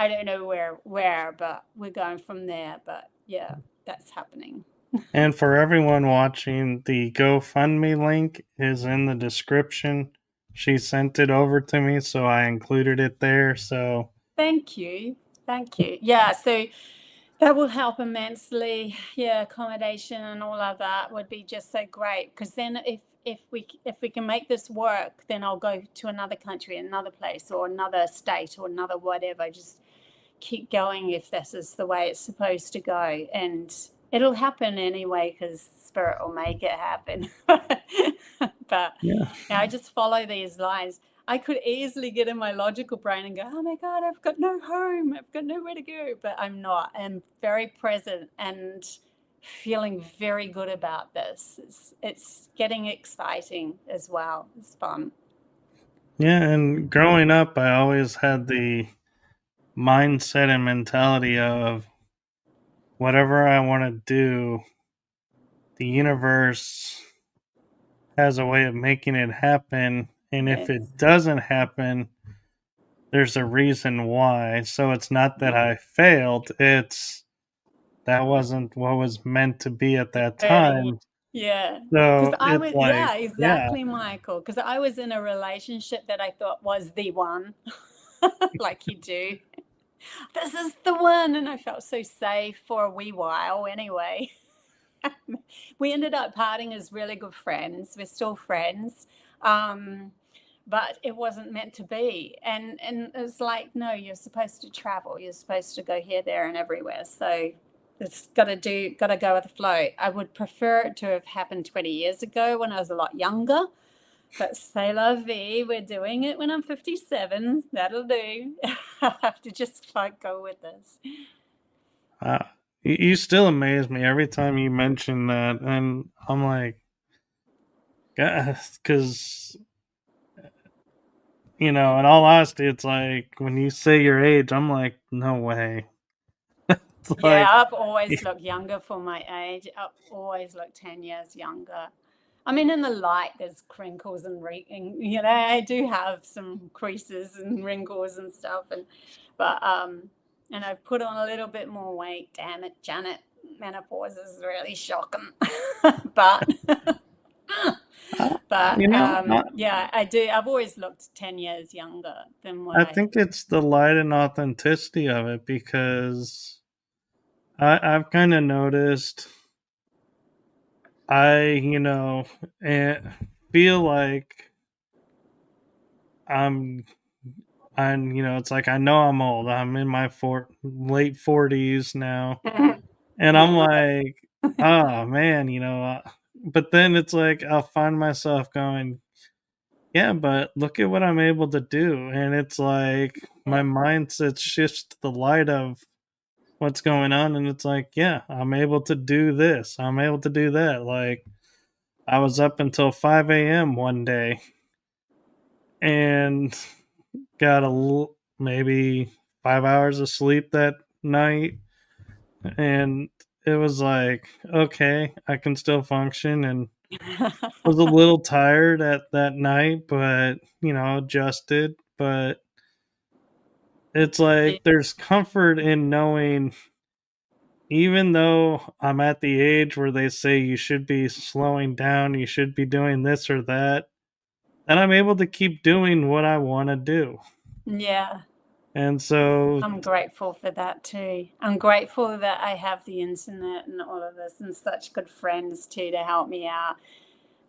I don't know where, but we're going from there. But yeah, that's happening. And for everyone watching, the GoFundMe link is in the description. She sent it over to me, so I included it there. So Thank you. Yeah. So That will help immensely. Yeah, accommodation and all of that would be just so great. Because then, if we can make this work, then I'll go to another country, another place, or another state, or another whatever. Just keep going if this is the way it's supposed to go, and it'll happen anyway because spirit will make it happen. But Yeah. I just follow these lines. I could easily get in my logical brain and go, oh my God, I've got no home, I've got nowhere to go, but I'm not. I'm very present and feeling very good about this. It's getting exciting as well. It's fun. Yeah, and growing up, I always had the mindset and mentality of whatever I want to do, the universe has a way of making it happen. And if Yes. it doesn't happen, there's a reason why. So it's not that I failed, it's that wasn't what was meant to be at that Really, time. yeah. Because So I it's was, like, yeah, yeah, exactly, Michael. Because I was in a relationship that I thought was the one, like you do. This is the one. And I felt so safe for a wee while anyway. We ended up parting as really good friends. We're still friends. Um, but it wasn't meant to be. And it was like, no, you're supposed to travel. You're supposed to go here, there, and everywhere. So it's got to go with the flow. I would prefer it to have happened 20 years ago when I was a lot younger. But c'est la vie. We're doing it when I'm 57. That'll do. I have to just like go with this. uh, you still amaze me every time you mention that. And I'm like, because, in all honesty, it's like when you say your age, I'm like, no way. It's Yeah, like, I've always looked younger for my age. I've always looked 10 years younger. I mean, in the light, there's crinkles and I do have some creases and wrinkles and stuff, and I've put on a little bit more weight. Damn it, Janet, menopause is really shocking. but uh, but you know, uh, yeah, I do. I've always looked 10 years younger than what I I. think it's the light and authenticity of it because I've kind of noticed I, feel like I'm, it's like I know I'm old. I'm in my late 40s now, and I'm Yeah. like, oh man, but then it's like I'll find myself going, yeah, but look at what I'm able to do, and it's like my Yeah. mindset shifts to the light of what's going on, and it's like, yeah, I'm able to do this, I'm able to do that. Like I was up until 5 a.m. one day and got maybe 5 hours of sleep that night, and it was like, okay, I can still function, and was a little tired at that night, but adjusted. But it's Yeah. like there's comfort in knowing, even though I'm at the age where they say you should be slowing down, you should be doing this or that, and I'm able to keep doing what I want to do. Yeah. And so, I'm grateful for that too. I'm grateful that I have the internet and all of this and such good friends too to help me out.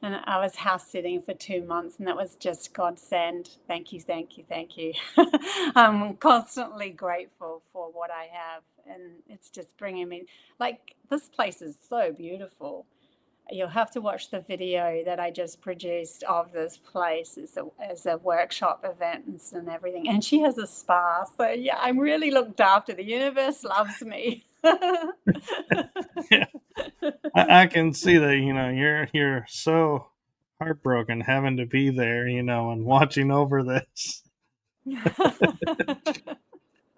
And I was house sitting for 2 months and that was just godsend. Thank you, thank you, thank you. I'm constantly grateful for what I have. And it's just bringing me, like, this place is so beautiful. You'll have to watch the video that I just produced of this place as a workshop event and everything. And she has a spa. So, yeah, I'm really looked after. The universe loves me. yeah, I can see that. You're so heartbroken having to be there, and watching over this.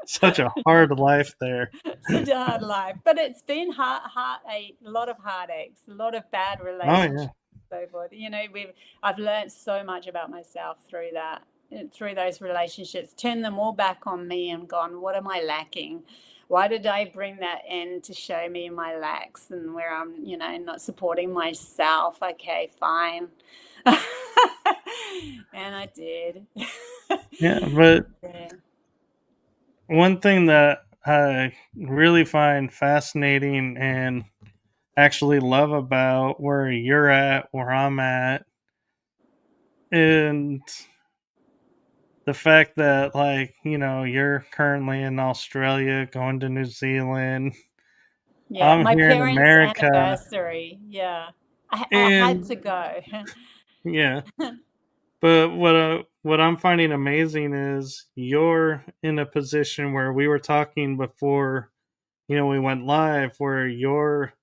Such a hard life there. Such a hard life, but it's been heartache, a lot of heartaches, a lot of bad Oh relationships, yeah, so forth. I've learned so much about myself through that, through those relationships. Turned them all back on me and gone, what am I lacking? Why did I bring that in to show me my lacks and where I'm, not supporting myself? Okay, fine. And I did. yeah. But Yeah. one thing that I really find fascinating and actually love about where you're at, where I'm at, and the fact that, like, you're currently in Australia, going to New Zealand. Yeah, I'm my here in parents' America, anniversary. Yeah, I had and to go. yeah. But what I'm finding amazing is you're in a position where we were talking before, we went live, where you're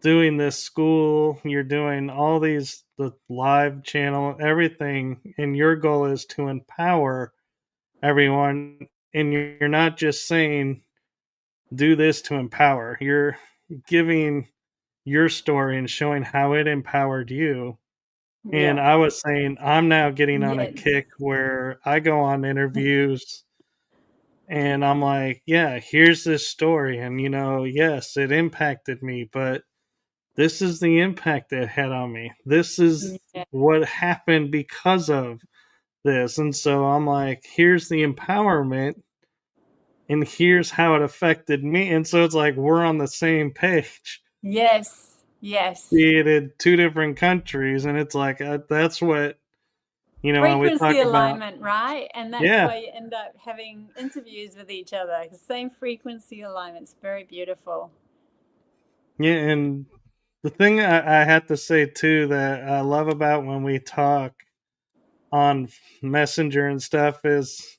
doing this school, you're doing all these the live channel, everything, and your goal is to empower everyone. And you're not just saying do this to empower. You're giving your story and showing how it empowered you. And Yeah. I was saying, I'm now getting on a Yes. kick where I go on interviews and I'm like, yeah, here's this story. And, yes, it impacted me, but this is the impact it had on me. This is Yeah. what happened because of this. And so I'm like, here's the empowerment and here's how it affected me. And so it's like we're on the same page, Yes. Yes. be it in two different countries. And it's like, that's what, when we talk Frequency about, alignment, right? And that's yeah, why you end up having interviews with each other. Same frequency alignment. It's very beautiful. yeah. And the thing I have to say too that I love about when we talk on Messenger and stuff is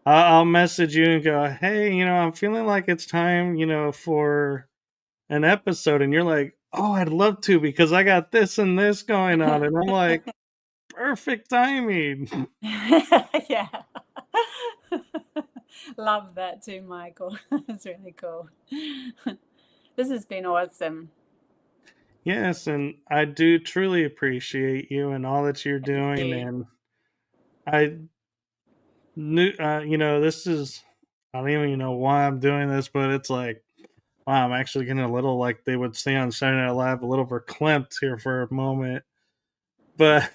I'll message you and go, hey, I'm feeling like it's time, for an episode. And you're like, oh, I'd love to because I got this and this going on. And I'm like, perfect timing. Yeah. Love that too, Michael. It's really cool. This has been awesome. Yes. And I do truly appreciate you and all that you're Thank doing. you. And I knew, this is, I don't even know why I'm doing this, but it's like, wow, I'm actually getting a little, like they would say on Saturday Night Live, a little verklempt here for a moment. But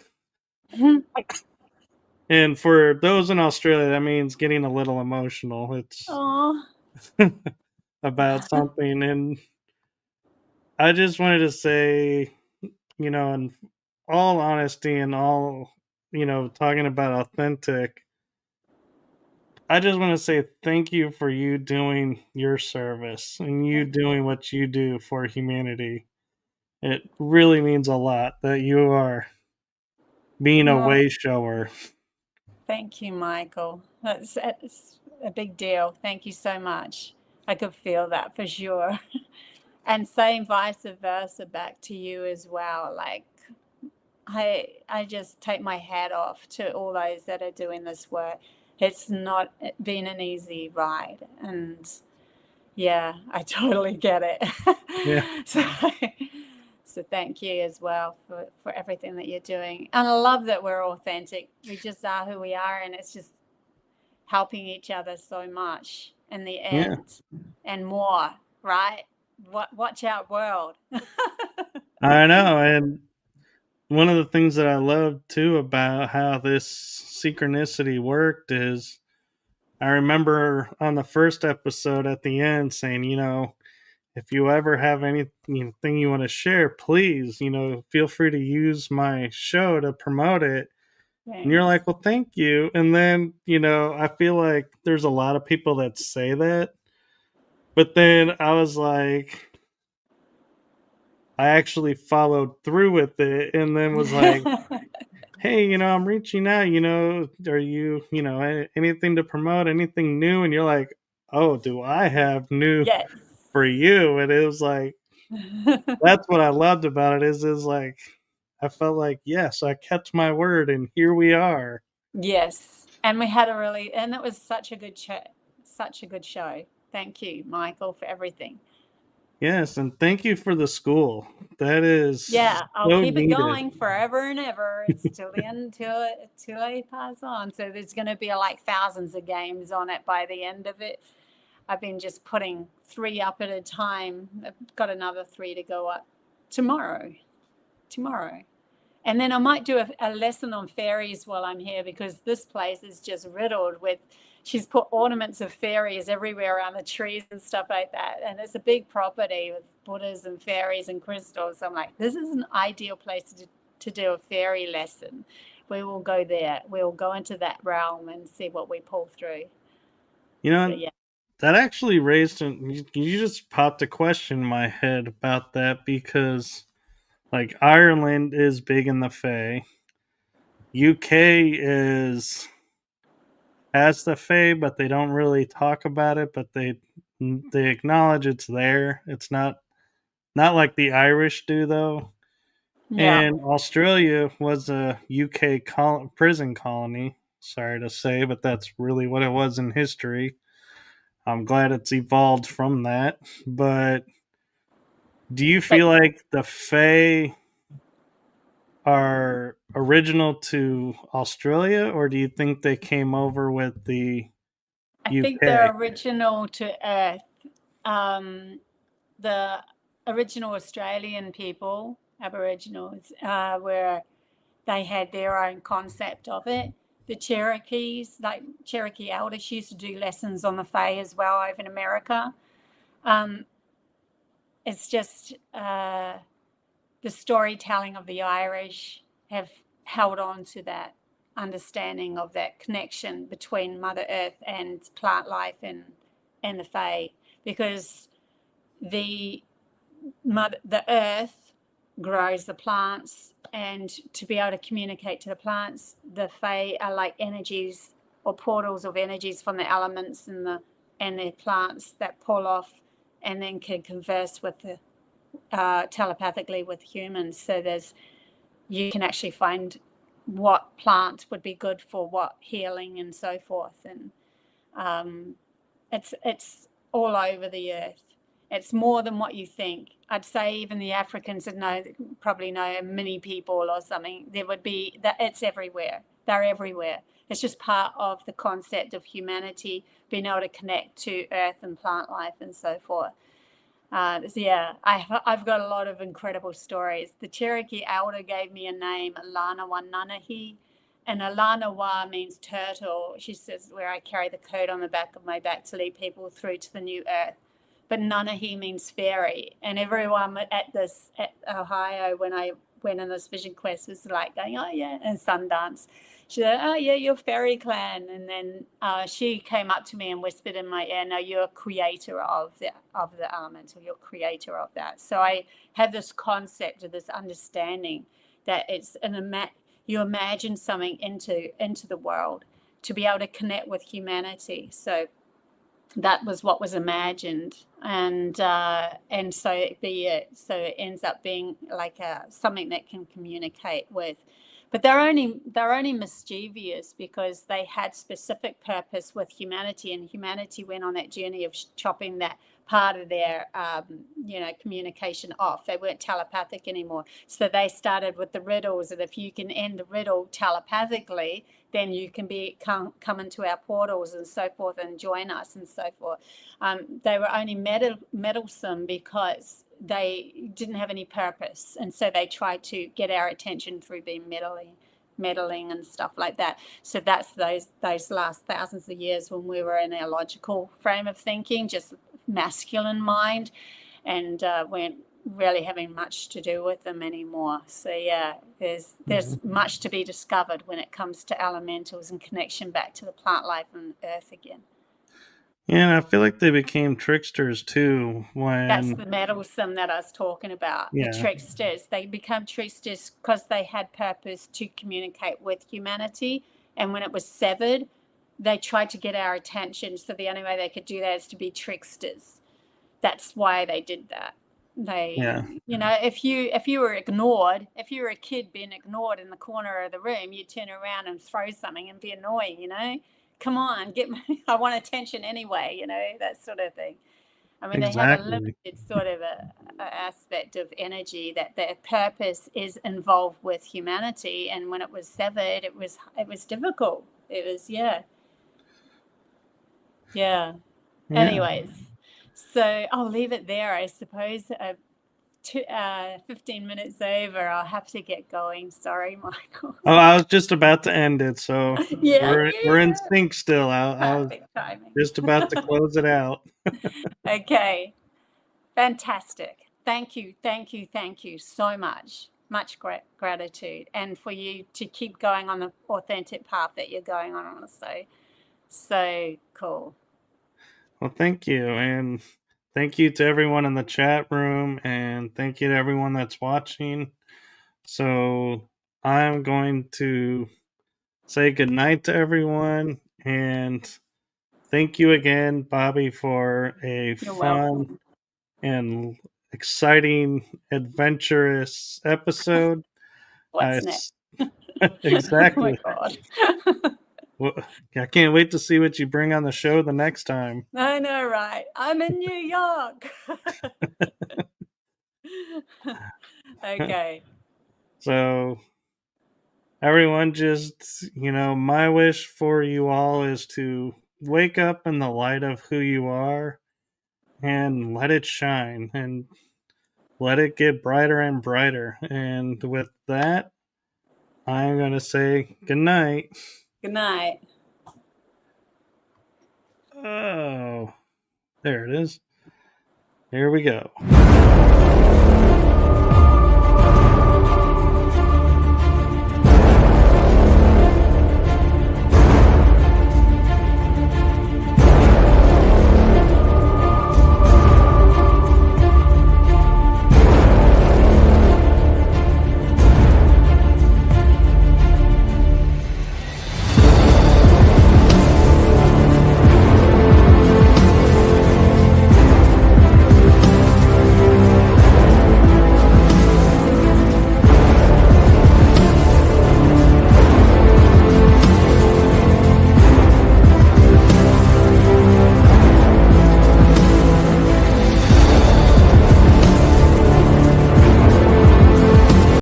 and for those in Australia, that means getting a little emotional. It's Oh, about something. And I just wanted to say, in all honesty and all, talking about authentic, I just want to say thank you for you doing your service and you thank you. doing what you do for humanity. It really means a lot that you are being a Oh, way shower. thank you, Michael. That's a big deal. Thank you so much. I could feel that for sure. And same vice versa back to you as well. Like I just take my hat off to all those that are doing this work. It's not been an easy ride, and yeah, I totally get Yeah, it. So thank you as well for everything that you're doing. And I love that we're authentic. We just are who we are, and it's just helping each other so much in the yeah, end and more, right? Watch out, world. I know. And one of the things that I love too about how this synchronicity worked is I remember on the first episode at the end saying, if you ever have anything you want to share, please, feel free to use my show to promote it. And you're Thanks. like, well, thank you. And then, I feel like there's a lot of people that say that. But then I was like, I actually followed through with it and then was like, hey, I'm reaching out, are you, anything to promote, anything new? And you're like, oh, do I have new Yes. for you? And it was like, that's what I loved about it is like, I felt like, yes, I kept my word and here we are. Yes. And we had a really, and it was such a good show, such a good show. Thank you, Michael, for everything. Yes. And thank you for the school. That is Yeah, I'll so keep it needed. going forever and ever. It's till the end, till I pass on. So there's going to be like thousands of games on it by the end of it. I've been just putting 3 up at a time. I've got another 3 to go up tomorrow. Tomorrow. And then I might do a lesson on fairies while I'm here because this place is just riddled with she's put ornaments of fairies everywhere around the trees and stuff like that. And it's a big property with Buddhas and fairies and crystals. So I'm like, this is an ideal place to do a fairy lesson. We will go there. We'll go into that realm and see what we pull through. You know, So, yeah. that actually raised you just popped a question in my head about that because like Ireland is big in the Fae. UK is has the Fae, but they don't really talk about it, but they acknowledge it's there. It's not like the Irish do though. Yeah. And Australia was a UK prison colony. Sorry to say, but that's really what it was in history. I'm glad it's evolved from that. But do you But feel like the Fae are original to Australia, or do you think they came over with the I think UK? they're original to Earth. The original Australian people, Aboriginals, were they had their own concept of it. The Cherokees, like Cherokee elders, used to do lessons on the Fae as well over in America. Um, it's just the storytelling of the Irish have held on to that understanding of that connection between Mother Earth and plant life and the Fae, because the the earth grows the plants, and to be able to communicate to the plants, the Fae are like energies or portals of energies from the elements and the plants that pull off and then can converse with the telepathically with humans. So you can actually find what plant would be good for what healing and so forth, and um, it's all over the earth. It's more than what you think. I'd say even the Africans would know, probably know many people or something. There would be that it's everywhere. They're everywhere. It's just part of the concept of humanity being able to connect to earth and plant life and so forth. So yeah, I've got a lot of incredible stories. The Cherokee elder gave me a name, Alana Wananahi, and Alana Wa means turtle. She says where I carry the code on the back of my back to lead people through to the new earth. But Nanahi means fairy, and everyone at Ohio when I went on this vision quest was like going, oh yeah, and Sundance. She said, oh yeah, you're fairy clan, and then she came up to me and whispered in my ear, no, you're creator of the elemental, you're creator of that. So I have this concept of this understanding that it's you imagine something into the world to be able to connect with humanity. So that was what was imagined, and so it ends up being like something that can communicate with, but they're only mischievous because they had specific purpose with humanity, and humanity went on that journey of chopping that part of their communication off. They weren't telepathic anymore, so they started with the riddles, and if you can end the riddle telepathically, then you can come into our portals and so forth and join us and so forth. They were only meddlesome because they didn't have any purpose, and so they tried to get our attention through being meddling and stuff like that. So that's those last thousands of years when we were in our logical frame of thinking, just masculine mind, and weren't really having much to do with them anymore. So yeah, there's much to be discovered when it comes to elementals and connection back to the plant life and earth again. Yeah, and I feel like they became tricksters too That's when the meddlesome that I was talking about. The yeah. tricksters, they become tricksters because they had purpose to communicate with humanity, and when it was severed, they tried to get our attention, so the only way they could do that is to be tricksters. That's why they did that. Yeah. If you were ignored, if you were a kid being ignored in the corner of the room, you'd turn around and throw something and be annoying. Come on, I want attention anyway, that sort of thing. I mean, they have a Exactly. limited sort of a aspect of energy that their purpose is involved with humanity, and when it was severed, it was difficult. It was yeah. Yeah. Anyways, so I'll leave it there, I suppose. 15 minutes over. I'll have to get going. Sorry, Michael. Oh, I was just about to end it, so Yeah, we're in sync still. I was perfect timing. just about to close it out. Okay, fantastic. Thank you, thank you, thank you so much. Much gratitude, and for you to keep going on the authentic path that you're going on. So cool. Well, thank you, and thank you to everyone in the chat room, and thank you to everyone that's watching. So I'm going to say goodnight to everyone, and thank you again, Bobbie, for a You're fun welcome. and exciting, adventurous episode. What's next? Oh my Exactly. God. Well, I can't wait to see what you bring on the show the next time. I know, right? I'm in New York. Okay. So, everyone, just, my wish for you all is to wake up in the light of who you are and let it shine and let it get brighter and brighter. And with that, I'm going to say good night. Good night. Oh, there it is. Here we go.